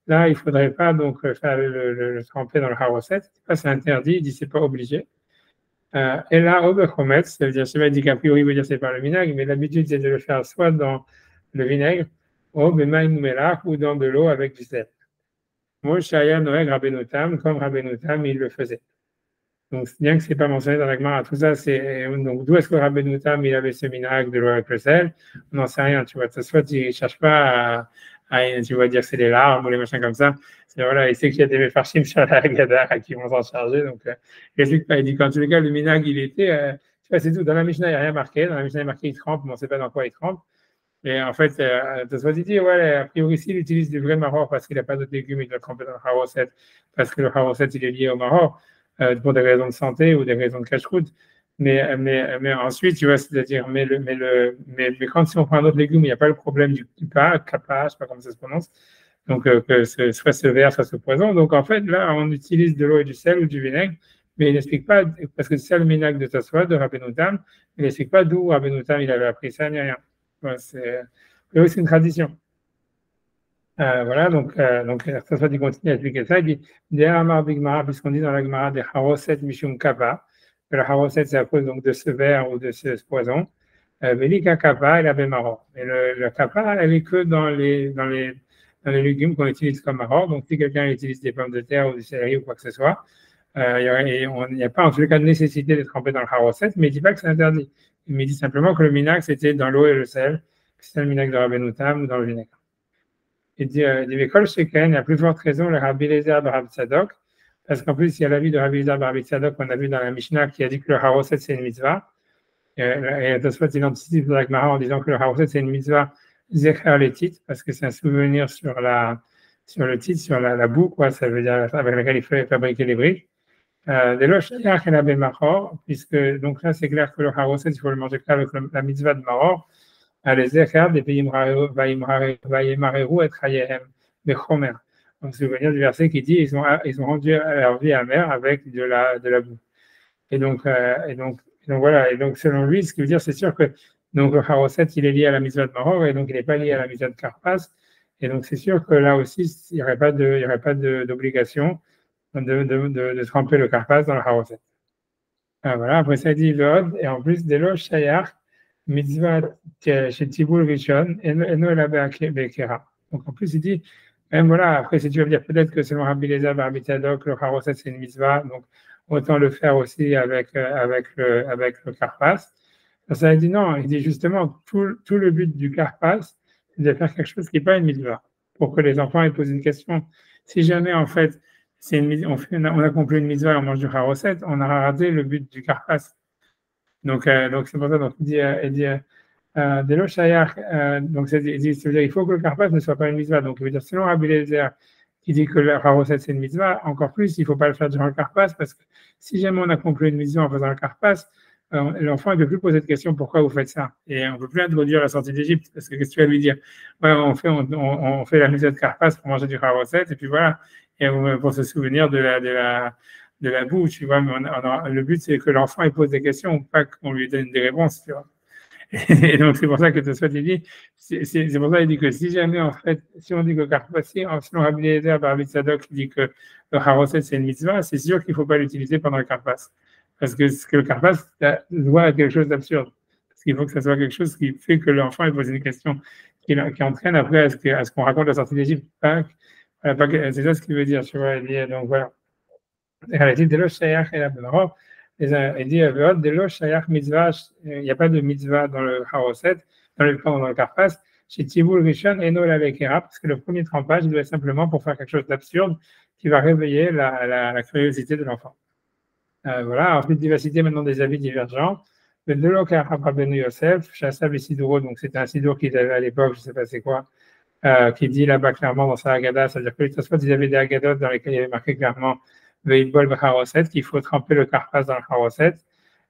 Speaker 1: là, il ne faudrait pas donc faire le tremper dans le haroset. C'est interdit, il dit c'est pas obligé. Et là, oberchometz, ça veut dire, je dit qu'a priori, il veut dire c'est pas le vinaigre, mais l'habitude c'est de le faire soit dans le vinaigre, ou dans de l'eau avec du sel. Moshe Aya Noël Rabbeinu Tam, comme Rabbeinu Tam, il le faisait. Donc, bien que ce n'est pas mentionné dans la Gemara, tout ça, c'est. Donc, d'où est-ce que Rabbeinu Tam, il avait ce minag de l'eau avec le sel? On n'en sait rien, tu vois. Soit il ne cherche pas tu vas dire que c'est des larmes ou les machins comme ça. Voilà, il sait qu'il y a des méfarchim sur la Haggadah qui vont s'en charger. Donc, il dit qu'en tous les cas, le minag, il était. Tu vois, c'est tout. Dans la Mishnah, il n'y a rien marqué. Dans la Mishnah, il y a marqué il trempe, mais on ne sait pas dans quoi il trempe. Et en fait, Tosfot dit, ouais, a priori, il utilise du vrai maror parce qu'il n'a pas d'autres légumes, il doit tremper dans le haroset, parce que le haroset, il est lié au maror, pour des raisons de santé ou des raisons de cache-croûte. Mais ensuite, tu vois, c'est-à-dire, mais quand si on prend un autre légume, il n'y a pas le problème du kippa, kappa, je ne sais pas comment ça se prononce, donc que soit ce verre, soit ce poison. Donc en fait, là, on utilise de l'eau et du sel ou du vinaigre, mais il n'explique pas, parce que c'est ça le minag de Tosfot, de Rabbeinu Tam, il n'explique pas d'où Rabbeinu Tam, il avait appris ça, ni rien. Ouais, c'est une tradition. Voilà, donc ça il continue à expliquer ça. Il dit, puisqu'on dit dans la Gemara des haroset mishum kava, que la haroset c'est à cause donc, de ce verre ou de ce poison. Velika kava et la bémaror. Et le kava, elle est que dans les légumes qu'on utilise comme maror. Donc si quelqu'un utilise des pommes de terre ou du céleri ou quoi que ce soit, il n'y a pas en tout cas de nécessité de tremper dans le haroset, mais il ne dit pas que c'est interdit. Il me dit simplement que le minac c'était dans l'eau et le sel, c'est le minag de Rabbeinu Tam ou dans le vinaigre. Il dit Vékol Sheken, la plus forte raison, le Rabbi Eliezer de Rabbi Tzadok, parce qu'en plus, il y a l'avis de Rabbi Eliezer de Rabbi Tzadok qu'on a vu dans la Mishnah qui a dit que le Haroset c'est une mitzvah. Et Tosfot il anticipe de la Gemara en disant que le Haroset c'est une mitzvah Zecher les titres, parce que c'est un souvenir sur le titre, sur la boue, quoi, ça veut dire avec laquelle il faut fabriquer les briques. Puisque donc là c'est clair que le Haroset il faut le manger avec la mitzvah de Maror. Les Zecher des pays Vayimareru et Chayehem Bechomer. Donc souvenir du verset qui dit ils ont rendu leur vie amère avec de la boue. Et donc voilà, et donc selon lui, ce qui veut dire, c'est sûr que donc, le Haroset, il est lié à la mitzvah de Maror, et donc il n'est pas lié à la mitzvah de Karpas, et donc c'est sûr que là aussi, il n'y aurait pas d'obligation de tremper le Karpas dans le Haroset. Voilà, après ça, il dit Vod, et en plus, Delo Shayach, mitzvah chez Tiboul Rishon, et no la Bekera. Donc en plus, il dit, même voilà, après, si tu veux dire peut-être que selon Rabbi Eliezer, Rabbi Tzadok, le Haroset, c'est une mitzvah, donc autant le faire aussi avec le Karpas. Ça, il dit non, il dit justement, tout le but du Karpas, c'est de faire quelque chose qui n'est pas une mitzvah, pour que les enfants aient posé une question. Si jamais, en fait, on accomplit une mitzvah et on mange du Haroset, on aura raté le but du Karpas. Donc c'est pour ça, donc il dit Delo Shayach, donc ça veut dire il faut que le Karpas ne soit pas une mitzvah. Donc il veut dire, selon Rabbi Eliezer, qui dit que le Haroset c'est une mitzvah, encore plus, il ne faut pas le faire durant le Karpas, parce que si jamais on accomplit une mitzvah en faisant le Karpas, l'enfant ne peut plus poser de questions pourquoi vous faites ça. Et on ne peut plus introduire la sortie d'Égypte, parce que qu'est-ce que tu vas lui dire? Ouais, on fait la mitzvah de Karpas pour manger du Haroset, et puis voilà, et pour se souvenir de la boue, tu vois, mais le but c'est que l'enfant il pose des questions, pas qu'on lui donne des réponses, tu vois. Et donc c'est pour ça que Tosfot il dit, c'est pour ça qu'il dit que si jamais en fait, si on dit que Karpas, selon Rabbi Eliezer, Rabbi Tzadok qui dit que le Haroset c'est une mitzvah, c'est sûr qu'il ne faut pas l'utiliser pendant le Karpas. Parce que le Karpas doit être quelque chose d'absurde. Parce qu'il faut que ça soit quelque chose qui fait que l'enfant pose une question qui entraîne après à ce qu'on raconte la sortie d'Égypte. C'est ça ce qu'il veut dire, tu vois. Il dit, donc voilà. Il dit, Delo Shayach et la Benarov. Il dit, Delo Shayach mitzvah, il n'y a pas de mitzvah dans le Haroset, dans le Karpas, chez Tiboul Rishon et no la Lekera, parce que le premier trempage, il doit être simplement pour faire quelque chose d'absurde qui va réveiller la curiosité de l'enfant. Voilà, ensuite, il va citer maintenant des avis divergents. Le Delo Karabenu Yosef, Chassav et Sidouro, donc c'était un Sidour qu'ils avaient à l'époque, je ne sais pas c'est quoi, qui dit là-bas clairement dans sa Haggadah, c'est-à-dire que les Tosfot, ils avaient des Haggadot dans lesquels il y avait marqué clairement Ve'idbol B'Haroset, qu'il faut tremper le Karpas dans le Haroset.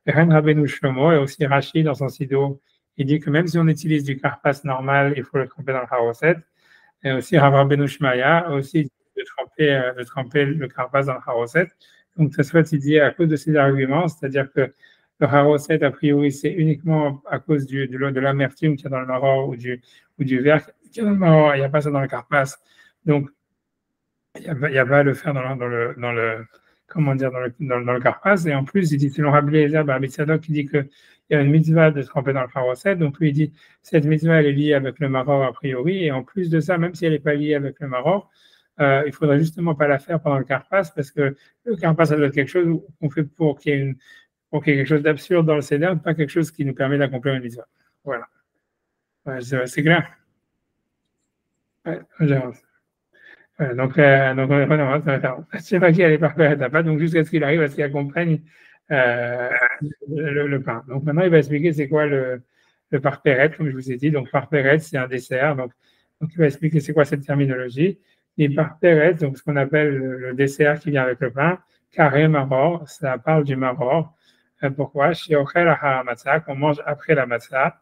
Speaker 1: Ren Rabbeinu Shlomo, et aussi Rashi dans son Sidour, il dit que même si on utilise du Karpas normal, il faut le tremper dans le Haroset. Et aussi Rav Rabbeinu Shmaya, aussi de tremper le Karpas dans le Haroset. Donc, Tosfot, il dit à cause de ces arguments, c'est-à-dire que le Haroset, a priori, c'est uniquement à cause de l'amertume qu'il y a dans le maror ou du verre qu'il y a dans le maror, il n'y a pas ça dans le Karpas. Donc, il n'y a pas à le faire dans le comment dire, dans le Karpas. Et en plus, il dit, selon Rabbi Eliezer, Rabbi Tzadok, qui dit qu'il y a une mitzvah de tremper dans le Haroset. Donc, lui, il dit, cette mitzvah, elle est liée avec le maror a priori. Et en plus de ça, même si elle n'est pas liée avec le maror, il faudrait justement pas la faire pendant le Karpas, parce que le Karpas, ça doit être quelque chose qu'on fait pour qu'il y ait quelque chose d'absurde dans le Seder, pas quelque chose qui nous permet d'accomplir une mitzvah. Voilà. Ouais, c'est clair. Ouais, j'avance. Donc, je ne sais pas qui allait parfaire la pâte, donc jusqu'à ce qu'il arrive à ce qu'il accompagne le pain. Donc maintenant, il va expliquer c'est quoi le parperet, comme je vous ai dit. Donc parperet, c'est un dessert. Donc il va expliquer c'est quoi cette terminologie. Et parperet, donc ce qu'on appelle le dessert qui vient avec le pain, carré maror, ça parle du maror. Pourquoi? Chez Ochel Matzah, qu'on mange après la matzah.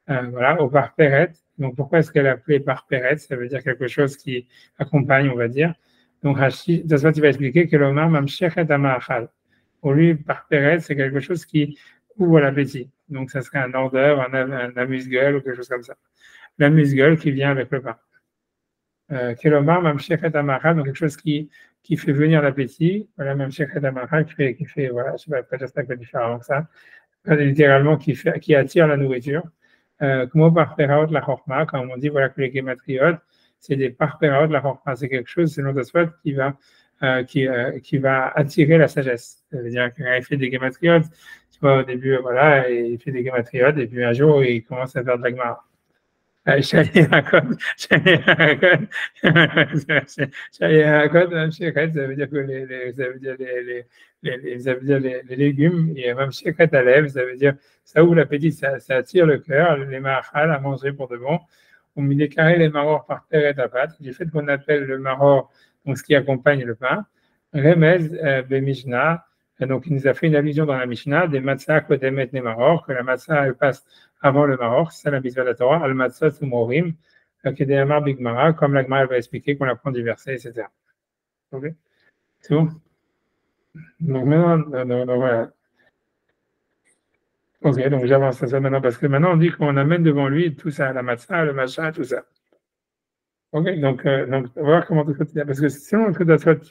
Speaker 1: Voilà, au parperet. Donc pourquoi est-ce qu'elle est appelée parperet? Ça veut dire quelque chose qui accompagne, on va dire. Donc Rashi, ça va expliquer que l'omar mamshechet amachal. Pour lui, parperet, c'est quelque chose qui ouvre l'appétit. Donc ça serait un hors d'œuvre, un amuse-gueule ou quelque chose comme ça. L'amuse-gueule qui vient avec le pain. Kelomar mamshechet amachal, donc quelque chose qui fait venir l'appétit. Voilà, mamshechet amachal qui fait, voilà, je ne sais pas dire ça différemment que ça. Littéralement qui attire la nourriture. Comme parperaot la chorma, quand on dit voilà que les gématriotes, c'est des parperaot la chorma, c'est quelque chose selon Tosfot qui va attirer la sagesse. Ça veut dire qu'il fait des gématriotes, tu vois au début voilà, il fait des gématriotes et puis un jour il commence à faire de la gemara. Shayakot, Shekhet, ça veut dire que ça veut dire ça veut dire les légumes, et même Shekhet Alev, ça veut dire ça ouvre l'appétit, ça attire le cœur, les mahal à manger pour de bon. On met des carrés les marors par terre et à pâte, du fait qu'on appelle le maror, donc ce qui accompagne le pain, Remez Mishnah, donc il nous a fait une allusion dans la Mishnah, des matzah kodemet les maror, que la matzah elle passe avant le Maroc, c'est ça la mitzvah de la Torah, Al-Matzah Tumorim, Kedemar Bigmara, comme la Gemara va expliquer qu'on apprend du verset, etc. Ok, c'est bon? Donc maintenant, donc, voilà. Ok, donc j'avance à ça maintenant, parce que maintenant on dit qu'on amène devant lui tout ça, la matzah, le machin, tout ça. Ok, donc on va voir comment tout ça, parce que sinon,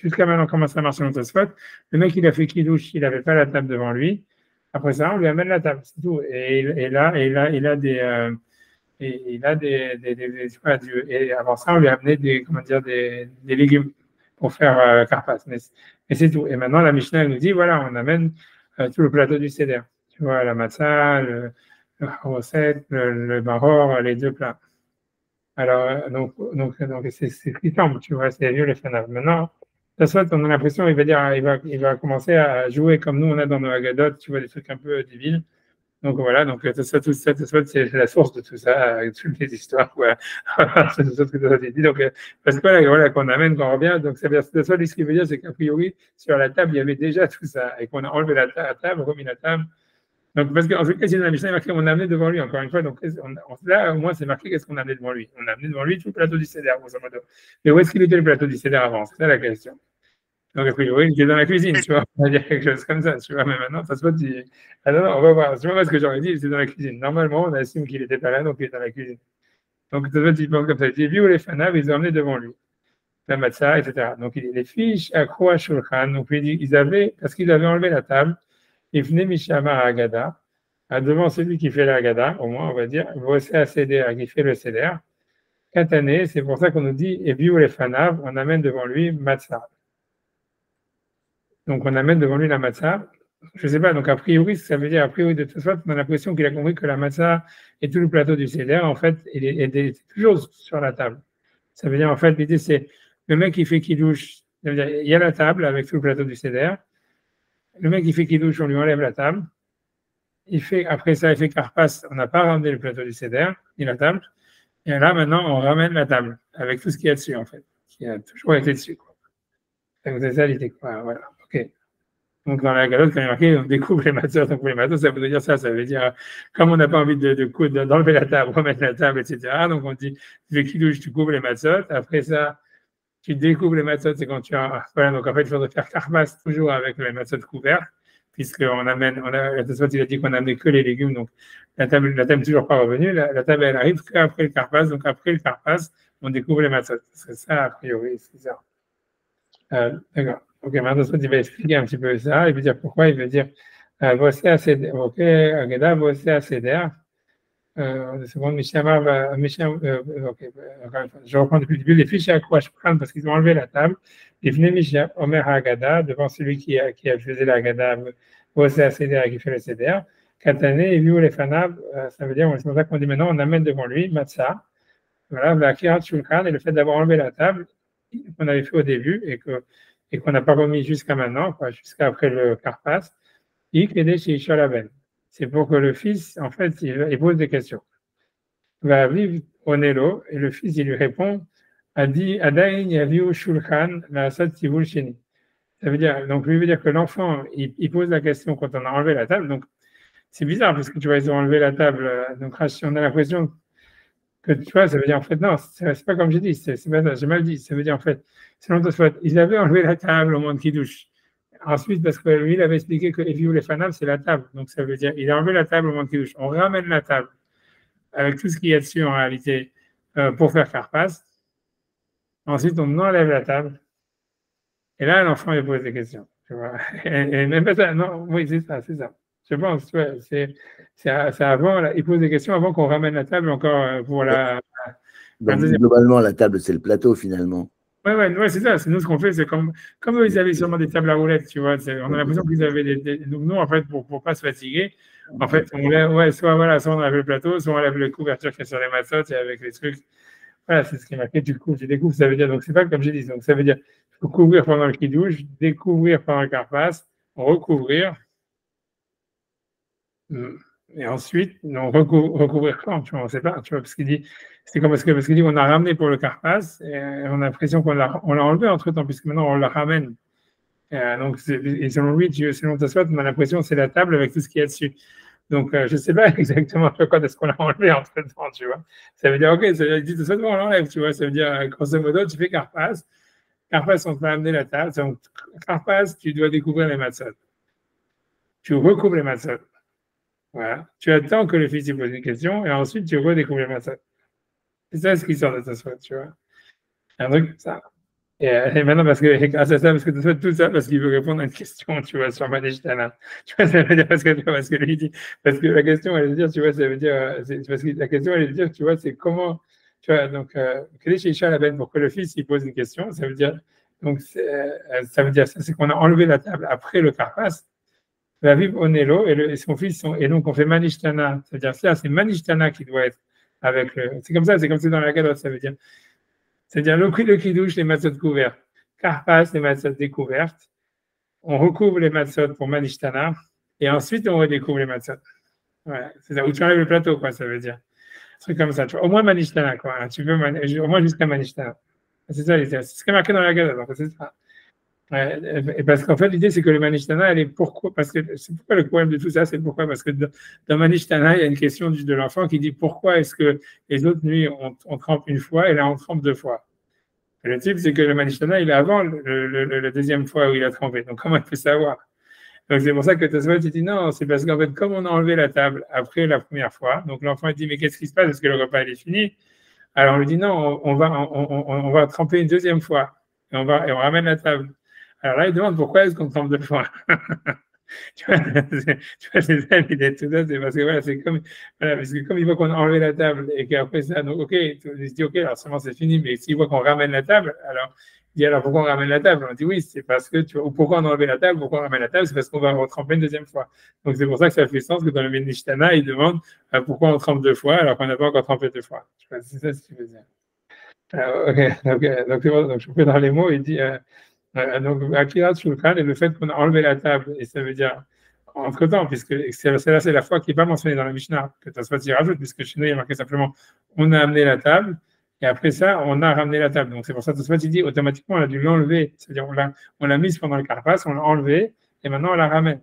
Speaker 1: jusqu'à maintenant, comment ça marche dans Tosfot, le mec il a fait kidouche, il n'avait pas la table devant lui, après ça, on lui amène la table, c'est tout. Et là, il a des. Et il a et avant ça, on lui a amené des légumes pour faire carpas. Mais c'est tout. Et maintenant, la Mishnah elle nous dit, voilà, on amène tout le plateau du Seder. Tu vois, la matzah, le harosset, le maror, les deux plats. Alors, donc c'est ce qui semble, tu vois, c'est vieux les fanaf. Maintenant, de toute façon, on a l'impression il va commencer à jouer comme nous, on a dans nos Haggadot, tu vois, des trucs un peu débiles. Donc voilà, donc tout ça, c'est la source de tout ça, toutes les histoires, voilà. C'est tout ça que ça dit. Donc, parce que voilà, qu'on amène, qu'on revient, donc ça veut dire, ce qui veut dire, c'est qu'a priori, sur la table, il y avait déjà tout ça, et qu'on a enlevé la table, remis la table. Donc, parce qu'en tout cas, c'est dans la Mishnah, marqué, on a amené devant lui, encore une fois, donc là, au moins, c'est marqué, qu'est-ce qu'on a amené devant lui? On a amené devant lui tout le plateau du Seder, grosso modo. Mais où est-ce qu'il était le plateau du Seder avant? C'est ça la question. Donc, a priori, il est dans la cuisine, tu vois, on va dire quelque chose comme ça, tu vois, mais maintenant, ça se passe, ah non, on va voir, tu vois, ce que j'aurais dit, c'est dans la cuisine. Normalement, on assume qu'il n'était pas là, donc il est dans la cuisine. Donc, ça se passe, il pense comme ça. Il vu où les fanav, ils ont emmené devant lui, la matzah, etc. Donc, les fiches à Kroa Shulchan, donc ils avaient, parce qu'ils avaient enlevé la table, ils venaient Mishama à Agada, devant celui qui fait la Agada, au moins, on va dire, voici à Seder, qui fait le Seder. Katané, c'est pour ça qu'on nous dit, et vu où les fanav, on amène devant lui matzah. Donc, on amène devant lui la matzah. Je ne sais pas, donc a priori, ça veut dire, a priori, de toute façon, on a l'impression qu'il a compris que la matzah et tout le plateau du Seder, en fait, il est toujours sur la table. Ça veut dire, en fait, l'idée, c'est le mec qui fait kidouche, ça veut dire, il y a la table avec tout le plateau du Seder. Le mec qui fait kidouche, on lui enlève la table. Après ça, il fait carpas, on n'a pas ramené le plateau du Seder, ni la table. Et là, maintenant, on ramène la table avec tout ce qu'il y a dessus, en fait, qui a toujours été dessus. Quoi. Donc, c'est ça l'idée, quoi. Voilà, ok. Donc, dans la galotte, quand il est marqué, on découvre les matzot, donc les matzot, ça veut dire ça. Ça veut dire, comme on n'a pas envie d'enlever la table, remettre la table, etc. Donc, on dit, tu fais kidouche, tu couvres les matzot. Après ça, tu découvres les matzot, c'est quand tu as, voilà, donc en fait, il faudrait faire karmas toujours avec les matzot couverts, puisqu'on amène, la Tosfot, il a dit qu'on n'amenait que les légumes, donc la table n'est toujours pas revenue. La table, elle arrive qu'après le karpas, donc après le karpas, on découvre les matzot. C'est ça, a priori, c'est ça. D'accord. Ok, maintenant, il va expliquer un petit peu ça. Il veut dire pourquoi. Il veut dire voici à Seder. Ok, Agada, voici à Seder. Seconde, ok, je reprends depuis le début. Les fiches à quoi je prends parce qu'ils ont enlevé la table. Ils venaient Misha Omer Agada devant celui qui a fait la Agada. Voici à Seder qui fait le Seder. Katané et vu les fanab, ça veut dire, c'est pour ça qu'on dit maintenant, on amène devant lui Matzah. Voilà, la Kirat Shulchan et le fait d'avoir enlevé la table qu'on avait fait au début et qu'on n'a pas remis jusqu'à maintenant, jusqu'à après le Karpas, c'est pour que le fils, en fait, il pose des questions. Il va vivre au Nélo et le fils, il lui répond Adi Adain Yaviu Shulchan Maasat Tivul Sheni. Ça veut dire, donc, lui veut dire que l'enfant, il pose la question quand on a enlevé la table. Donc, c'est bizarre parce que tu vois, ils ont enlevé la table. Donc, on a l'impression que tu vois, ça veut dire en fait, non, c'est pas comme j'ai dit, c'est pas ça, j'ai mal dit. Ça veut dire en fait, selon Tosfot, ils avaient enlevé la table au moment de Kiddush. Ensuite, parce que lui, il avait expliqué que Eviou les Fanam, c'est la table. Donc ça veut dire, il a enlevé la table au moment de Kiddush. On ramène la table avec tout ce qu'il y a dessus en réalité pour faire Karpas. Ensuite, on enlève la table. Et là, l'enfant, il pose des questions. Tu vois. Et même pas ça, non, oui, c'est ça, c'est ça. Je pense, tu vois, c'est avant, là, il pose des questions avant qu'on ramène la table encore pour la.
Speaker 2: Donc, globalement, la table, c'est le plateau finalement.
Speaker 1: Ouais, c'est ça. C'est nous ce qu'on fait, c'est comme eux, ils avaient sûrement des tables à roulettes, tu vois. On a l'impression qu'ils avaient donc nous, en fait, pour pas se fatiguer, En fait, on lève, ouais, soit, voilà, soit on lève le plateau, soit on lève les couvertures qui est sur les matzot et avec les trucs. Voilà, c'est ce qui est marqué, tu découvres, ça veut dire, donc c'est pas comme j'ai dit, donc ça veut dire, il faut couvrir pendant le kidouche, découvrir pendant le karpas, recouvrir, et ensuite, non, recouvrir quand, tu vois, on sait pas, tu vois, parce qu'il dit, c'est comme parce qu'il dit, on a ramené pour le karpas, et on a l'impression qu'on l'a enlevé entre temps, puisque maintenant on le ramène. Donc, et selon lui, selon ta on a l'impression que c'est la table avec tout ce qu'il y a dessus. Donc, je ne sais pas exactement quand est-ce qu'on l'a enlevé entre temps, tu vois. Ça veut dire, ok, ça veut dire, on l'enlève, tu vois. Ça veut dire, grosso modo, tu fais carpas. Carpas, on t'a amené la table. Donc, carpas, tu dois découvrir les matzot. Tu recouvres les matzot. Voilà. Tu attends que le fils pose une question et ensuite tu redécouvres les matzot. C'est ça ce qui sort de ta soie, tu vois. Un truc comme ça. Et maintenant, parce que grâce à ça, parce que tu fais tout ça, parce qu'il veut répondre à une question, tu vois, sur Manishtana. Tu vois, ça veut dire, parce que lui dit, parce que la question, elle veut dire, tu vois, ça veut dire, parce que la question, elle veut dire, tu vois, c'est comment, tu vois, donc, Kadesh Isha la bête pour que le fils, il pose une question, ça veut dire, donc, ça veut dire, c'est qu'on a enlevé la table après le karpas, la vive Onelo, et son fils, et donc on fait Manishtana, c'est-à-dire, ça, c'est Manishtana qui doit être avec le, c'est comme ça dans la Gadot, ça veut dire. C'est-à-dire le kidouche, les matzot couvertes. Karpas, les matzot découvertes. On recouvre les matzot pour Manishtana. Et ensuite, on redécouvre les matzot. Ouais, c'est ça. Où tu enlèves le plateau, quoi, ça veut dire. Un truc comme ça. Tu vois. Au moins Manishtana, quoi. Hein. Tu veux au moins jusqu'à Manishtana. C'est ça, c'est ce qui est marqué dans la Gada. C'est ça. Ouais, et parce qu'en fait, l'idée, c'est que le Manishtana, elle est pourquoi, parce que c'est pourquoi le problème de tout ça, c'est pourquoi, parce que dans Manishtana, il y a une question de l'enfant qui dit pourquoi est-ce que les autres nuits, on trempe une fois et là, on trempe deux fois. Et le type, c'est que le Manishtana, il est avant la deuxième fois où il a trempé. Donc, comment il peut savoir? Donc, c'est pour ça que Tosfot, il dit non, c'est parce qu'en fait, comme on a enlevé la table après la première fois, donc l'enfant, il dit, mais qu'est-ce qui se passe? Est-ce que le repas, il est fini? Alors, on lui dit non, on va tremper une deuxième fois. Et on ramène la table. Alors là, il demande pourquoi est-ce qu'on trempe deux fois? Tu vois, c'est ça l'idée, tout ça, c'est parce que voilà, c'est comme, voilà, parce que comme il voit qu'on a enlevé la table et qu'après ça, donc, ok, il se dit, ok, alors seulement c'est fini, mais s'il voit qu'on ramène la table, alors, il dit, alors pourquoi on ramène la table? On dit, oui, c'est parce que, tu vois, ou pourquoi on a enlevé la table, pourquoi on ramène la table, c'est parce qu'on va retremper une deuxième fois. Donc, c'est pour ça que ça fait sens que dans le Mishnah, il demande pourquoi on trempe deux fois alors qu'on n'a pas encore trempé deux fois. C'est ça ce qu'il veut dire. Ok, donc, je peux dans les mots, il dit, donc, Akirat Shulchan et le fait qu'on a enlevé la table, et ça veut dire entre-temps, puisque c'est la fois qui n'est pas mentionnée dans la Mishnah, que Tosfot y rajoute, puisque chez nous, il y a marqué simplement on a amené la table, et après ça, on a ramené la table. Donc c'est pour ça que Tosfot il dit automatiquement, on a dû l'enlever, c'est-à-dire on l'a mise pendant le karpas, on l'a enlevé, et maintenant on la ramène.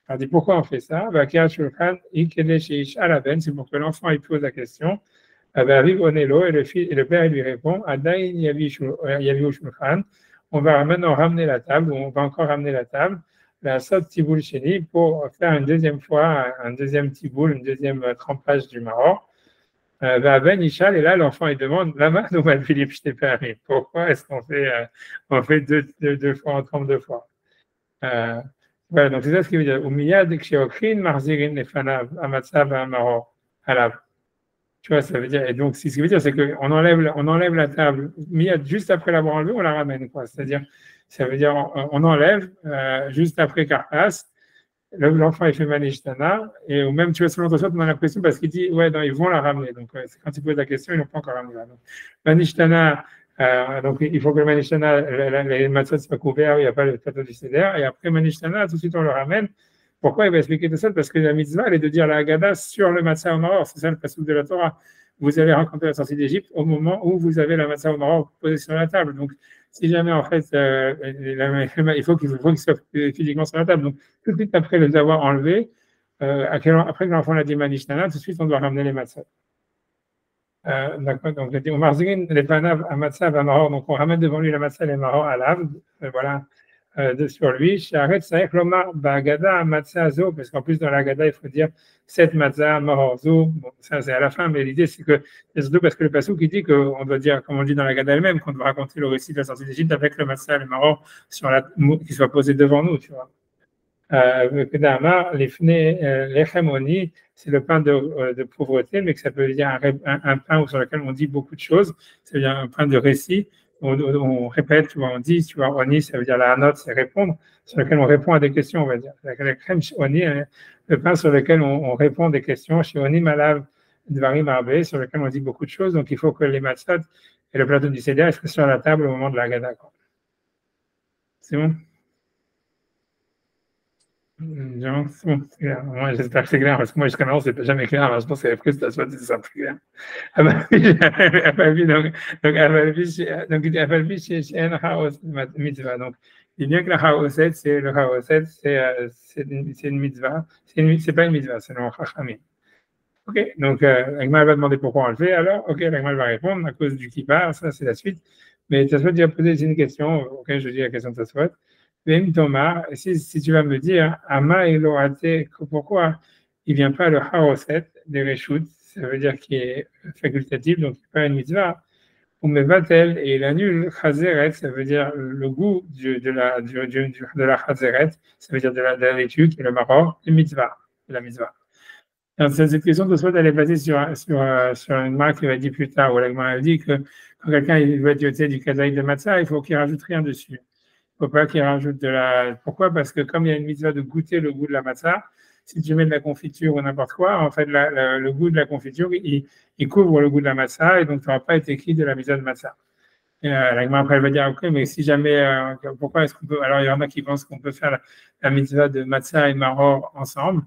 Speaker 1: Alors, dit pourquoi on fait ça? Akirat Shulchan, c'est pour que l'enfant il pose la question. Arrive Onelo, et le père il lui répond Adain Yavi Shulchan. On va maintenant ramener la table, ou on va encore ramener la table, la sot tiboul chéni, pour faire une deuxième fois, un deuxième tiboul, une deuxième trempage du maror. Ben Ishal, et là, l'enfant, il demande, Lama, nous, Philippe, je t'ai permis. Pourquoi est-ce qu'on fait, on fait deux fois, on trempe deux fois? Voilà, donc c'est ça ce qu'il veut dire. Umiyad, ksheokrin, marzirin, lefanav, amatsav, amaror, alav. Tu vois, ça veut dire, et donc, ce qui veut dire, c'est qu'on enlève la table, juste après l'avoir enlevée, on la ramène, quoi. C'est-à-dire, ça veut dire, on enlève, juste après Karpas, l'enfant, il fait Manishtana, et ou même, tu vois, selon toi, on a l'impression, parce qu'il dit, ouais, non, ils vont la ramener. Donc, quand il pose la question, ils n'ont pas encore ramené. Donc, Manishtana, donc, il faut que le Manishtana, les matzot soient couverts, il n'y a pas le plateau du Seder, et après Manishtana, tout de suite, on le ramène. Pourquoi il va expliquer tout ça? Parce que la mitzvah, elle est de dire la Haggadah sur le matzah au maror. C'est ça le passage de la Torah. Vous allez rencontrer la sortie d'Égypte au moment où vous avez la matzah au maror posée sur la table. Donc, si jamais, en fait, il faut qu'il soit physiquement sur la table. Donc, tout de suite après les avoir enlevés, après que l'enfant l'a dit Manishtana, tout de suite, on doit ramener les matzahs. D'accord, donc, on marzigin les panav à matzah à maror. Donc, on ramène devant lui la matzah et les maror à l'ave. Voilà. Sur lui, Sharet Saïk Lomar Bagada Matzazo, parce qu'en plus dans la Gada, il faut dire cette Matzah Mahorzo. Bon, ça c'est à la fin, mais l'idée c'est que c'est surtout parce que le Passouk qui dit qu'on doit dire, comme on dit dans la Gada elle-même, qu'on doit raconter le récit de la sortie d'Égypte avec le Matzah et le Mahor qui soit posé devant nous, tu vois. L'Echemoni, c'est le pain de pauvreté, mais que ça veut dire un pain sur lequel on dit beaucoup de choses, c'est-à-dire un pain de récit. On répète, tu vois, on dit, tu vois, oni, ça veut dire la note, c'est répondre, sur lequel on répond à des questions, on va dire. La crème oni, le pain sur lequel on répond des questions, Shionim Alav Dvarim Arbe, sur lequel on dit beaucoup de choses. Donc, il faut que les matzot et le plateau du Seder soient sur la table au moment de la Haggadah. C'est bon? Non, c'est bon, c'est clair. Moi, j'espère que c'est clair, parce que moi, jusqu'à maintenant, c'était jamais clair. Alors, je pense que la frustration, c'est ça, plus clair. Donc, il dit bien que la Haoset, c'est le Haoset, c'est une mitzvah. C'est pas une mitzvah, c'est le Chachamim. Ok, donc l'Agma va demander pourquoi on le fait. Alors, ok, l'Agma va répondre à cause du kippa, ça c'est la suite. Mais Tasfot va poser une question, ok, je dis la question de Tasfot. Vem Thomas, si tu vas me dire, Ama Elohate, pourquoi il ne vient pas le Haoset des Reshut, ça veut dire qu'il est facultatif, donc il n'est pas une mitzvah, ou Mevatel, et il annule Chazeret, ça veut dire le goût de la Chazeret, ça veut dire de la laitue, qui est le maror, et mitzvah, de la mitzvah. Alors, cette question de soit elle est basée sur une marque qui va dire plus tard, où l'Agma dit que quand quelqu'un veut être yoté du kazaï de matzah, il faut qu'il rajoute rien dessus. Il ne faut pas qu'il rajoute de la. Pourquoi? Parce que comme il y a une mitzvah de goûter le goût de la matzah, si tu mets de la confiture ou n'importe quoi, en fait, le goût de la confiture, il couvre le goût de la matzah, et donc tu n'auras pas été écrit de la mitzvah de matzah. L'Agma après elle va dire ok, mais si jamais, pourquoi est-ce qu'on peut. Alors il y en a qui pensent qu'on peut faire la mitzvah de matzah et maror ensemble.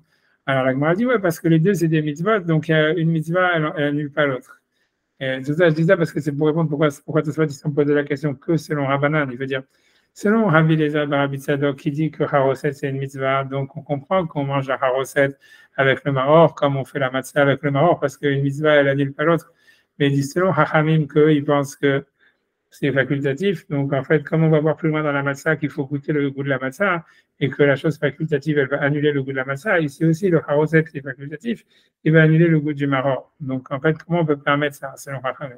Speaker 1: Alors l'Agma dit ouais, parce que les deux c'est des mitzvahs, donc une mitzvah elle annule pas l'autre. Et tout ça, je dis ça parce que c'est pour répondre pourquoi Tosfot ils se sont posé la question que selon Rabbanan. Il veut dire selon Rabbi Eliezer ben Rabbi Tzadok qui dit que Haroset c'est une mitzvah, donc on comprend qu'on mange la Haroset avec le maror comme on fait la matzah avec le maror parce qu'une mitzvah elle annule pas l'autre. Mais il dit selon Hachamim qu'ils pensent que c'est facultatif. Donc, en fait, comme on va voir plus loin dans la matzah qu'il faut goûter le goût de la matzah et que la chose facultative, elle va annuler le goût de la matzah, ici aussi, le haroset qui est facultatif, il va annuler le goût du maror. Donc, en fait, comment on peut permettre ça, selon Rachamim?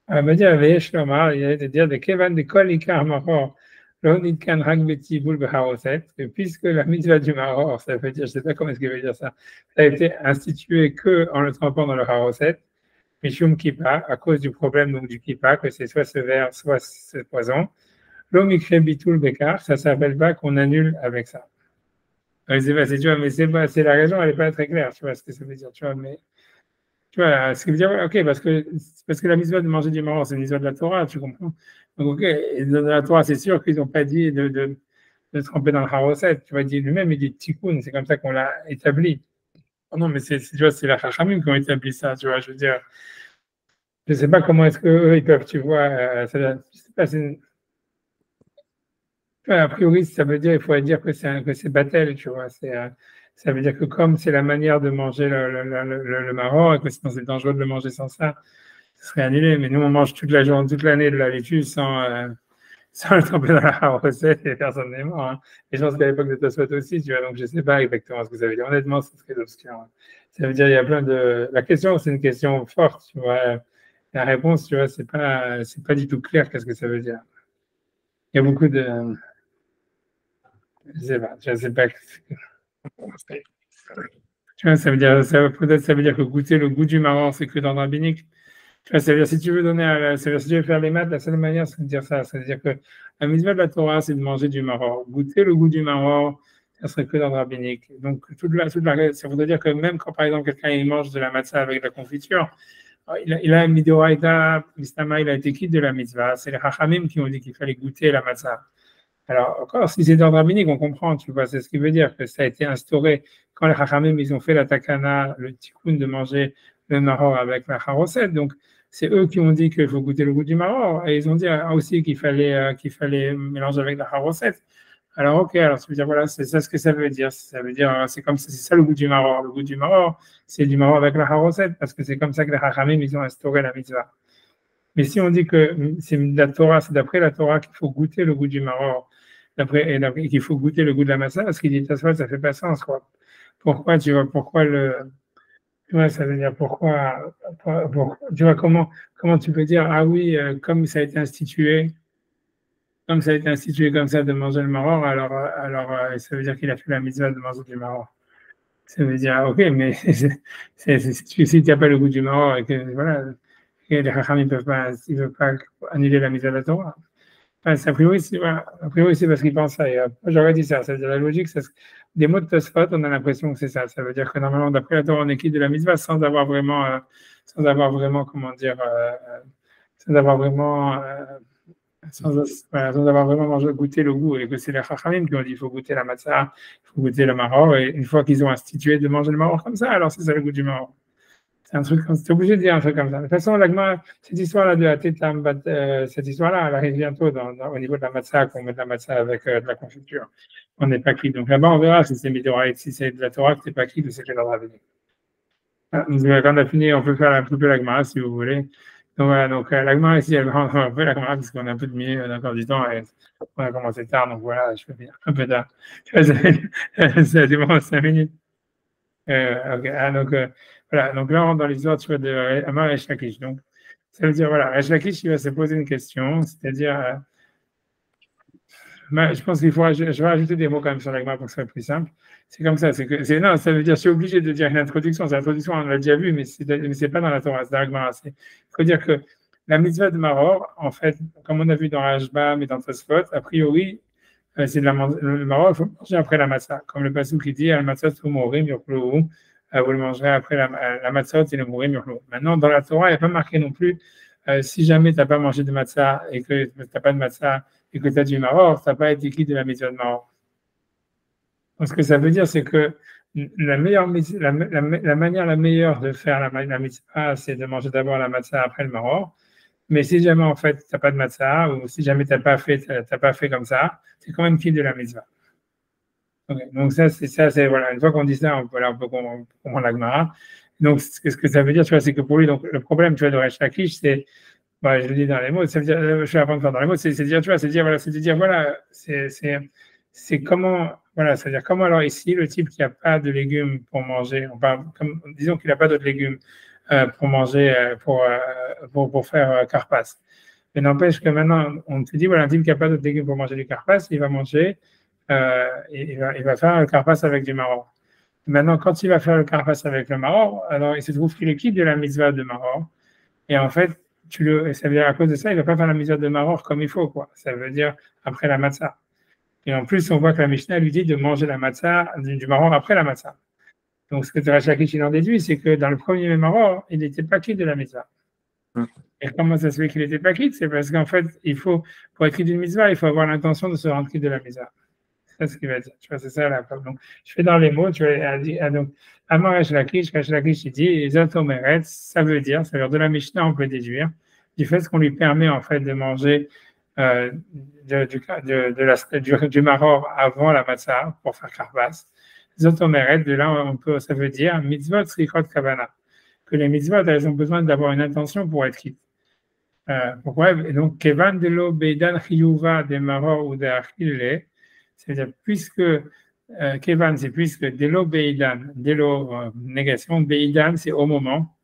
Speaker 1: Il va dire, il y a de dire, de kevan de kol ikar maror, l'onitkan hag betiboul beharoset, puisque la mitzvah du maror, ça veut dire, je ne sais pas comment est-ce qu'il veut dire ça, ça a été institué que en le trempant dans le haroset, Mishum Kippa, à cause du problème donc, du Kippa, que c'est soit ce verre, soit ce poison. L'omikre bitul bekar, ça ne s'appelle pas qu'on annule avec ça. C'est pas, tu vois, mais c'est la raison, elle n'est pas très claire, tu vois ce que ça veut dire, tu vois, mais tu vois, ce qui veut dire, ok, parce que la mitzvah de manger du maror, c'est une mitzvah de la Torah, tu comprends? Donc, ok, et dans la Torah, c'est sûr qu'ils n'ont pas dit de tremper dans le haroset, tu vois, lui-même, il dit tikkun, c'est comme ça qu'on l'a établi. Oh non, mais tu vois, c'est la Chachamim qui ont établi ça, tu vois, je veux dire. Je ne sais pas comment est-ce qu'eux, ils peuvent, tu vois, je sais pas, a priori, ça veut dire, il faudrait dire que c'est batel, tu vois, ça veut dire que comme c'est la manière de manger le maror, et que sinon c'est dangereux de le manger sans ça, ce serait annulé, mais nous, on mange toute la journée, toute l'année de la laitue sans le tremper dans la recette et personne n'est mort, hein. Et je pense qu'à l'époque de Tosfot aussi, tu vois, donc je ne sais pas exactement ce que ça veut dire. Honnêtement, c'est très obscur, hein. Ça veut dire, il y a plein de. La question, c'est une question forte, tu vois. La réponse, tu vois, c'est pas du tout clair qu'est-ce que ça veut dire. Il y a beaucoup de. Je sais pas. Tu vois, ça veut dire, peut-être ça veut dire que goûter le goût du maror, c'est que dans le rabbinique. Tu vois, ça veut dire, si tu veux si tu veux faire les maths, la seule manière, c'est de dire ça. C'est-à-dire que la mitzvah de la Torah, c'est de manger du maror. Goûter le goût du maror, ça serait que dans le rabbinique. Donc, ça voudrait dire que même quand, par exemple, quelqu'un il mange de la matzah avec de la confiture, il a un midoraïta, l'istama, il a été quitte de la mitzvah. C'est les hachamim qui ont dit qu'il fallait goûter la matzah. Alors, encore, si c'est dans le rabbinique, on comprend, tu vois, c'est ce qui veut dire que ça a été instauré quand les hachamim, ils ont fait la takana, le tikkun de manger le maror avec la haroset. Donc, c'est eux qui ont dit qu'il faut goûter le goût du maror. Et ils ont dit aussi qu'il fallait mélanger avec la haroset. Alors, ok, alors ça veut dire, voilà, c'est ça ce que ça veut dire. Ça veut dire, c'est comme ça, c'est ça le goût du maror. Le goût du maror, c'est du maror avec la haroset, parce que c'est comme ça que les hachamim, ils ont instauré la mitzvah. Mais si on dit que c'est la Torah, c'est d'après la Torah qu'il faut goûter le goût du maror, d'après qu'il faut goûter le goût de la massa, parce qu'il dit ça fait pas sens, quoi. Pourquoi, tu vois, tu vois, ça veut dire pourquoi tu vois, comment tu peux dire, ah oui, comme ça a été institué comme ça de manger le maror, alors ça veut dire qu'il a fait la mitzvah de manger du maror. Ça veut dire, ok, mais si tu n'as pas le goût du maror et que, voilà, et les Chacham, ils ne peuvent pas annuler la mitzvah de la Torah. Enfin, a priori, c'est parce qu'ils pensent ça. Moi, j'aurais dit ça. C'est-à-dire la logique, des mots de Tosfot, on a l'impression que c'est ça. Ça veut dire que normalement, d'après la Torah, on est quitte de la mitzvah sans avoir vraiment, comment dire, sans avoir vraiment, sans avoir vraiment goûté le goût. Et que c'est les Chachamim qui ont dit il faut goûter la matzah, il faut goûter le maror. Et une fois qu'ils ont institué de manger le maror comme ça, alors c'est ça le goût du maror. C'est un truc, c'est obligé de dire un truc comme ça. De toute façon, cette histoire-là de la tétam, cette histoire-là, elle arrive bientôt au niveau de la matzah, qu'on met de la matzah avec de la confiture. On n'est pas quitte. Donc là-bas, on verra si c'est Midoraït, si c'est de la Torah, que c'est pas quitte ou c'est que dans la vie. Quand on a fini, on peut faire un peu la Gemara si vous voulez. Donc voilà, donc la Gemara ici, elle rentre un peu la Gemara parce qu'on a un peu de milieu encore du temps et on a commencé tard, donc voilà, je peux finir un peu tard. Ça demande 5 minutes. Donc voilà, donc là on rentre dans l'histoire de Amar et Lakish. Donc ça veut dire voilà, Lakish il va se poser une question, c'est-à-dire je pense qu'il faut, je vais rajouter des mots quand même sur la Gemara pour que ce soit plus simple. C'est comme ça, non, ça veut dire, je suis obligé de dire une introduction. C'est l'introduction, on l'a déjà vu, mais c'est pas dans la Torah, c'est dans la Gemara. Il faut dire que la mitzvah de Maror, en fait, comme on a vu dans Rashbam et dans Tosfot, a priori, c'est le Maror, il faut manger après la matzah. Comme le pasuk qui dit, al matzah tu morim yurklu, vous le mangerez après la matzah et le morim yurklu. Maintenant, dans la Torah, il n'y a pas marqué non plus, si jamais tu n'as pas mangé de matzah et que tu n'as pas de matzah et que tu as du maror, tu n'as pas été quitte de la mitzvah de maror. Donc, ce que ça veut dire, c'est que la manière la meilleure de faire la mitzvah, c'est de manger d'abord la matzah après le maror. Mais si jamais, en fait, tu n'as pas de matzah, ou si jamais tu n'as pas fait comme ça, c'est quand même quitte de la mitzvah. Okay. Donc, voilà. Une fois qu'on dit ça, on peut comprendre la Gemara. Donc, ce que ça veut dire, tu vois, c'est que pour lui, donc, le problème, tu vois, de Resh Lakish, c'est, je le dis dans les mots, ça veut dire, je vais apprendre dans les mots, c'est dire, tu vois, c'est comment, voilà, c'est-à-dire comment alors ici, le type qui n'a pas de légumes pour manger, disons qu'il n'a pas d'autres légumes pour manger, pour faire karpas. Mais n'empêche que maintenant, on te dit, voilà, un type qui n'a pas d'autres légumes pour manger du karpas, il va manger, il va faire le karpas avec du maror. Maintenant, quand il va faire le karpas avec le maror, alors il se trouve qu'il est quitte de la mitzvah de maror. Et en fait, ça veut dire à cause de ça, il ne va pas faire la mitzvah de maror comme il faut, quoi. Ça veut dire après la matzah. Et en plus, on voit que la Mishnah lui dit de manger la matzah, du maror après la matzah. Donc, ce que Resh Lakish en déduit, c'est que dans le premier maror, il n'était pas quitte de la mitzvah. Et comment ça se fait qu'il n'était pas quitte? C'est parce qu'en fait, pour être quitte d'une mitzvah, il faut avoir l'intention de se rendre quitte de la mitzvah. C'est ce qu'il va dire. Tu vois, c'est ça la preuve. Donc, je fais dans les mots, tu vois, donc, Amar Resh Lakish, il dit, Zatomeret, ça veut dire de la Mishnah, on peut déduire, du fait qu'on lui permet, en fait, de manger du maror avant la matzah pour faire karpas. Zotomeret, de là, ça veut dire, mitzvot srikot kavana, que les mitzvot, elles ont besoin d'avoir une intention pour être quitte. Pourquoi? Et donc, kevan de lo beidan chiyuva de maror ou de achille, c'est-à-dire, puisque Kevan, c'est puisque Delo Beidan, Delo négation, Beidan, c'est au moment,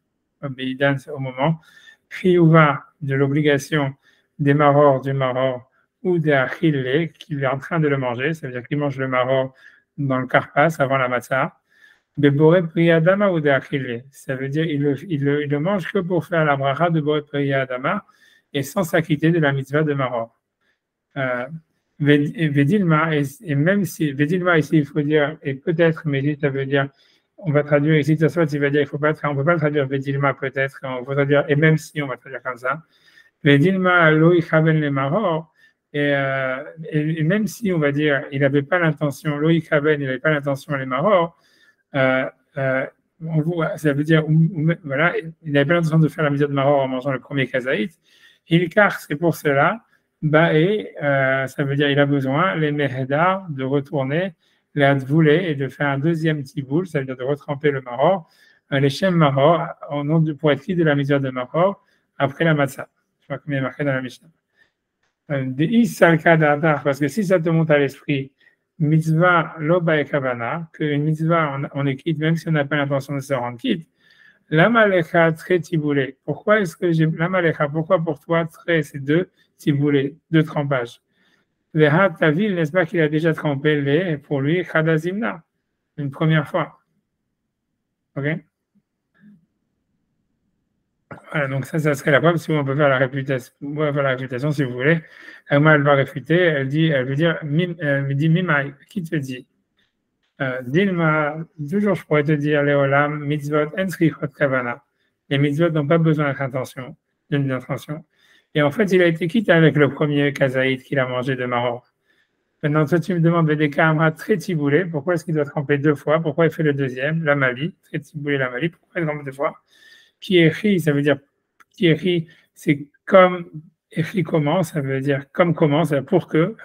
Speaker 1: Beidan, c'est au moment, Chiyuva, de l'obligation des maror, du maror, ou des achille, qu'il est en train de le manger, ça veut dire qu'il mange le maror dans le karpas avant la matzah, Bebore Priyadama ou des achille, ça veut dire il le mange que pour faire la bracha de Bore Priyadama et sans s'acquitter de la mitzvah de maror. Vedilma, et même si Vedilma ici il faut dire, et peut-être, mais ça veut dire, on va traduire ici, de toute façon, il va dire, on ne peut pas traduire Vedilma peut-être, on va traduire, et même si on va traduire comme ça, Vedilma lo ichaben le maror, et même si on va dire, il n'avait pas l'intention, lo ichaben, il n'avait pas l'intention les maror, ça veut dire, voilà, il n'avait pas l'intention de faire la mitzvah de maror en mangeant le premier kazaït, car c'est pour cela. Ça veut dire il a besoin, les mehedar, de retourner, les advoulés, et de faire un deuxième tiboul, ça veut dire de retremper le maror, les shem maror, pour être quitte de la mitzvah de maror, après la matzah. Je vois combien il est marqué dans la Mishnah. Parce que si ça te monte à l'esprit, mitzvah lo bae kavana, qu'une mitzvah, on est quitte, même si on n'a pas l'intention de se rendre quitte, l'amalecha très tiboulé. Pourquoi est-ce que j'ai l'amalecha? Pourquoi pour toi, très, c'est deux tiboulé, deux trempages? Veha tavil, n'est-ce pas qu'il a déjà trempé les, pour lui, chadazimna, une première fois. Ok? Voilà, donc ça serait la preuve. Si on peut faire la réfutation, si vous voulez. Moi, elle va réfuter, elle veut dire, mimai, qui te dit? Dilma, toujours je pourrais te dire, Léolam, mitzvot, en srichot kavana. Les mitzvot n'ont pas besoin d'intention, d'une intention. Et en fait, il a été quitte avec le premier kazaïd qu'il a mangé de Maror. Maintenant, toi, tu me demandes des camarats très tiboulés, pourquoi est-ce qu'il doit tremper deux fois? Pourquoi il fait le deuxième? La Mali, très tiboulé la Mali, pourquoi il trempe deux fois? Piéri, ça veut dire, Piéri, c'est comme, Écrit comment, ça veut dire comme comment, c'est pour que,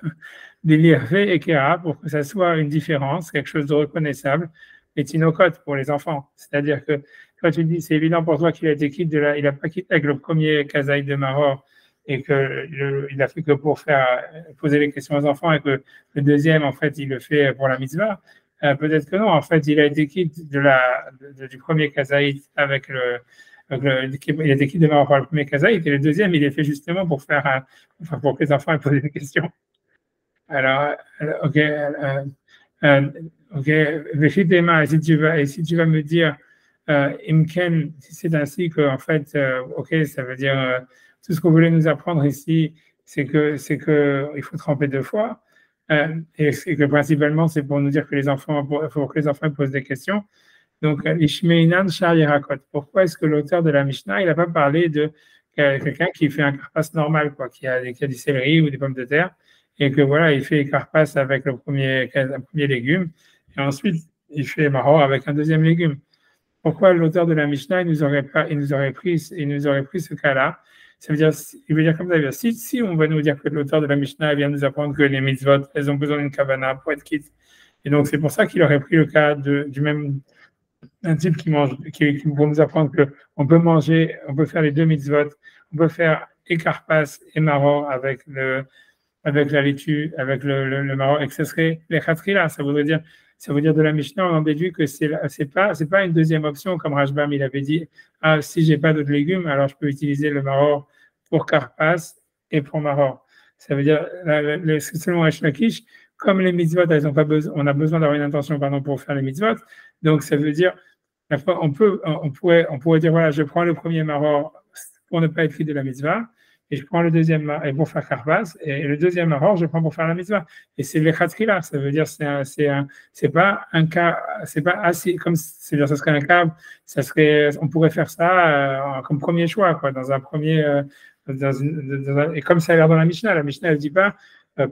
Speaker 1: Délire et Kera, pour que ça soit une différence, quelque chose de reconnaissable, et Tinokot pour les enfants. C'est-à-dire que, quand tu dis, c'est évident pour toi qu'il a été quitte il n'a pas quitté avec le premier Kazaï de Maror, et il a fait que pour faire poser les questions aux enfants, et que le deuxième, en fait, il le fait pour la mitzvah. Peut-être que non, en fait, il a été quitte du premier Kazaït avec il a été quitte de Maror par le premier Kazaït, et le deuxième, il est fait justement pour pour que les enfants aient posé des questions. Alors, ok, ok, Veshitema, et si tu vas me dire, Imken, si c'est ainsi que, en fait, ok, ça veut dire, tout ce qu'on voulait nous apprendre ici, c'est que il faut tremper deux fois, et que principalement, c'est pour nous dire que pour que les enfants posent des questions. Donc, Ishmeinan Shar Yerakot. Pourquoi est-ce que l'auteur de la Mishnah, il n'a pas parlé de quelqu'un qui fait un carpas normal, quoi, qui a du céleri ou des pommes de terre, et que voilà, il fait carpas avec un premier légume, et ensuite, il fait maror avec un deuxième légume. Pourquoi l'auteur de la Mishnah, il nous aurait pris ce cas-là? Ça veut dire, il veut dire comme ça, si on va nous dire que l'auteur de la Mishnah vient nous apprendre que les mitzvot, elles ont besoin d'une kavana pour être quitte. Et donc, c'est pour ça qu'il aurait pris le cas du même, un type qui pour nous apprendre qu'on peut manger, on peut faire les deux mitzvot, on peut faire et karpas et maror avec la laitue, avec le maror, et que ce serait les khatrila. Ça veut dire de la Mishnah, on en déduit que c'est pas une deuxième option, comme Rashbam, il avait dit, si j'ai pas d'autres légumes, alors je peux utiliser le maror pour karpas et pour maror. Ça veut dire, selon Resh Lakish, comme les mitzvot, on a besoin d'avoir une intention, pour faire les mitzvot. Donc, ça veut dire, on pourrait dire, voilà, je prends le premier maror pour ne pas être quitte de la mitzvah, et je prends le deuxième maror pour faire karpas, et le deuxième maror, je prends pour faire la mitzvah. Et c'est le khatrila, ça veut dire, c'est pas un cas, c'est pas assez, comme, c'est-à-dire, ça serait un cas, on pourrait faire ça comme premier choix, quoi, dans un premier, et comme ça a l'air dans la Mishnah, elle dit pas,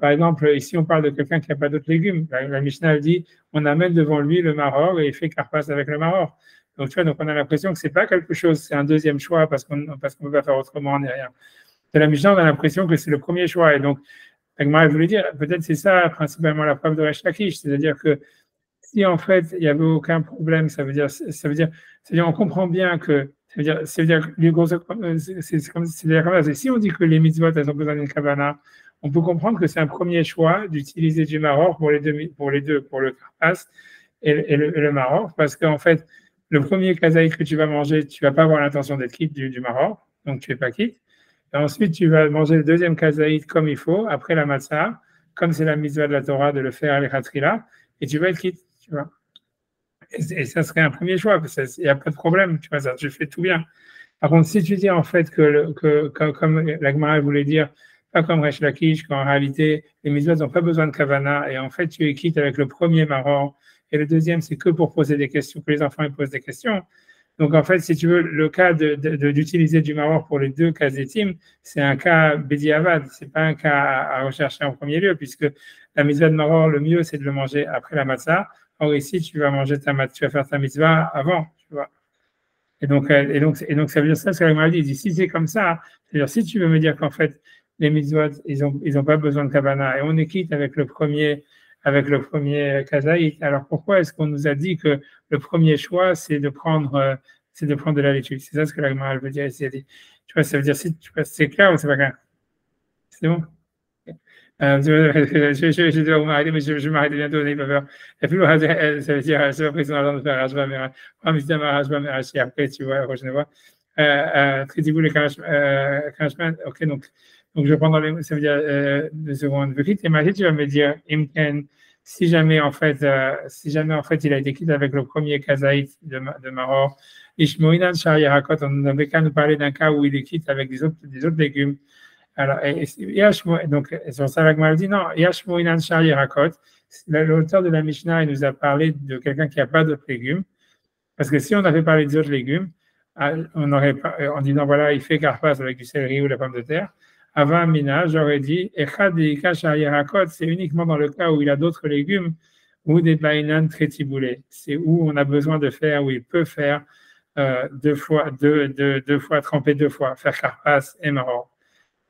Speaker 1: par exemple, ici on parle de quelqu'un qui n'a pas d'autres légumes. La Mishnah elle dit on amène devant lui le maror et il fait karpas avec le maror. Donc tu vois, donc on a l'impression que c'est pas quelque chose, c'est un deuxième choix parce qu'on ne peut pas faire autrement derrière. De la Mishnah, on a l'impression que c'est le premier choix. Et donc, Agmara voulait dire, peut-être c'est ça principalement la preuve de Resh Lakish, c'est-à-dire que si en fait il n'y avait aucun problème, ça veut dire on comprend bien que c'est-à-dire comme ça. Si on dit que les mitzvot elles ont besoin d'une kavana, on peut comprendre que c'est un premier choix d'utiliser du maror pour le karpas et le maror, parce qu'en fait, le premier kazaït que tu vas manger, tu vas pas avoir l'intention d'être quitte du maror, donc tu es pas quitte. Et ensuite, tu vas manger le deuxième kazaït comme il faut, après la matzah, comme c'est la mitzvah de la Torah de le faire à l'Echatrila, et tu vas être quitte, tu vois. Et ça serait un premier choix, parce qu'il n'y a pas de problème, tu vois, ça, tu fais tout bien. Par contre, si tu dis en fait comme la Gemara voulait dire, pas comme Resh Lakish, qu'en réalité, les mitzvot n'ont pas besoin de kavana, et en fait, tu es quitte avec le premier maror, et le deuxième, c'est que pour poser des questions, que les enfants ils posent des questions. Donc, en fait, si tu veux, le cas d'utiliser du maror pour les deux kazetim, c'est un cas bédiavad, c'est pas un cas à rechercher en premier lieu, puisque la mitzvah de maror, le mieux, c'est de le manger après la matzah. Or, ici, tu vas faire ta mitzvah avant, tu vois. Et donc, ça veut dire ça, ce que la Gemara dit. Si c'est comme ça, c'est-à-dire si tu veux me dire qu'en fait, les mitzvot, ils ont pas besoin de kavana et on est quitte avec le premier kazaït, alors pourquoi est-ce qu'on nous a dit que le premier choix, c'est de prendre de la laitue? C'est ça ce que la Gemara veut dire ici. Tu vois, ça veut dire, c'est clair ou c'est pas clair? C'est bon? Je dois m'arrêter, mais je m'arrête bientôt, n'ayez pas peur. Et puis, ça veut dire, c'est pas pris son argent de faire Rashba, mais Rashba, mais après, tu vois, la prochaine fois. Traitez-vous les Kashman, ok, donc je vais prendre ça veut dire 2 secondes. Et maintenant, tu vas me dire, Imken, si jamais, en fait, il a été quitté avec le premier kazaït de Maror, Ishmoinan Shar Yarakot, on n'avait qu'à nous parler d'un cas où il est quitte avec des autres légumes. Alors, donc, sur ça, la dit non, Yashmoinan Shar Yerakot. L'auteur de la Mishnah, il nous a parlé de quelqu'un qui n'a pas d'autres légumes. Parce que si on avait parlé des autres légumes, on aurait pas, en disant voilà, il fait carpas avec du céleri ou de la pomme de terre. Avant Mina, j'aurais dit Echad Shar Yerakot, c'est uniquement dans le cas où il a d'autres légumes ou des bainan très tiboulés. C'est où on a besoin de faire, où il peut faire deux fois, tremper deux fois, faire carpas et maror.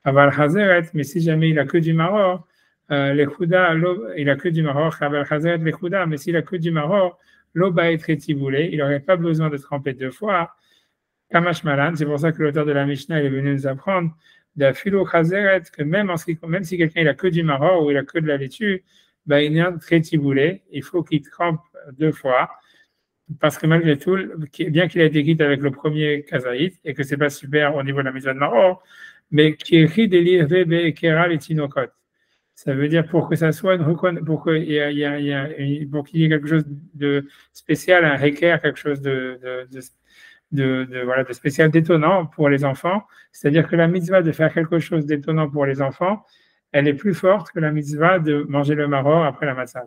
Speaker 1: Aval Hazeret, mais si jamais il a que du maror, les Kouda, il a que du maror, Aval Hazeret, les Kouda, mais s'il a que du maror, l'eau va être étiboulée, il n'aurait pas besoin de tremper deux fois. Kamash Malan, c'est pour ça que l'auteur de la Mishnah est venu nous apprendre de Philo Hazeret, que même si quelqu'un il a que du maror ou il a que de la laitue, ben, il est très tiboulé, il faut qu'il trempe deux fois. Parce que malgré tout, bien qu'il ait été quitte avec le premier kazaït et que c'est pas super au niveau de la mitzvah de maror, mais qui écrit des livres et Keral et Tinokot. Ça veut dire pour que ça soit pour qu'il y ait quelque chose de spécial, un heker, quelque chose voilà, de spécial d'étonnant pour les enfants. C'est-à-dire que la mitzvah de faire quelque chose d'étonnant pour les enfants, elle est plus forte que la mitzvah de manger le maror après la matzah.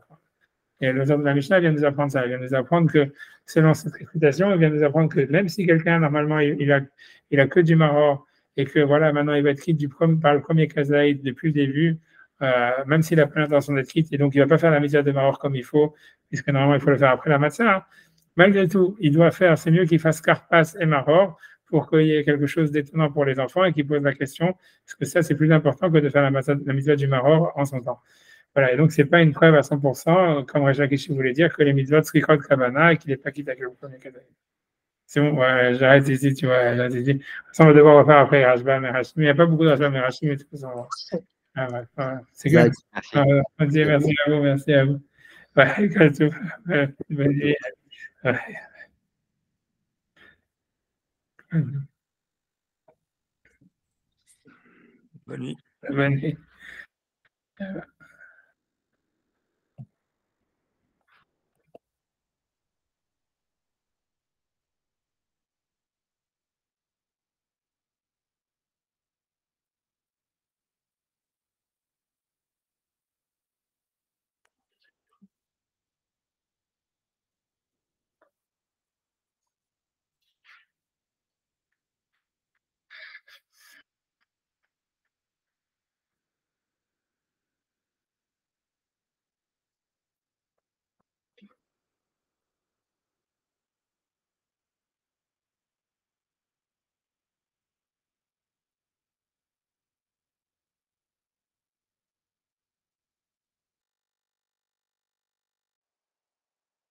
Speaker 1: Et l'auteur de la Mishnah vient nous apprendre ça. Il vient nous apprendre que, selon cette réputation, il vient nous apprendre que même si quelqu'un, normalement, il a que du maror et que, voilà, maintenant, il va être quitte par le premier kazaïd depuis le début, même s'il n'a pas l'intention d'être quitte, et donc il ne va pas faire la mitzvah de maror comme il faut, puisque normalement, il faut le faire après la matzah. Malgré tout, il doit faire, c'est mieux qu'il fasse karpas et maror pour qu'il y ait quelque chose d'étonnant pour les enfants et qu'il pose la question, parce que ça, c'est plus important que de faire la mitzvah du maror en son temps. Voilà, et donc, ce n'est pas une preuve à 100%, comme Recha Kishi voulait dire, que les mitzvot srikot kavana et qu'il n'est pas quitté avec le premier kazaï. C'est bon, ouais, j'arrête ici, tu vois, j'arrête ici. Ça, on va devoir refaire après Rashba, mais Rashim. Il n'y a pas beaucoup de Rashba, mais Rashim, mais de toute façon. Ah, ouais, c'est que. Merci à vous, merci à vous. Ouais, comme tout. Bonne nuit. Ouais.
Speaker 3: Bonne nuit.
Speaker 1: Bonne nuit.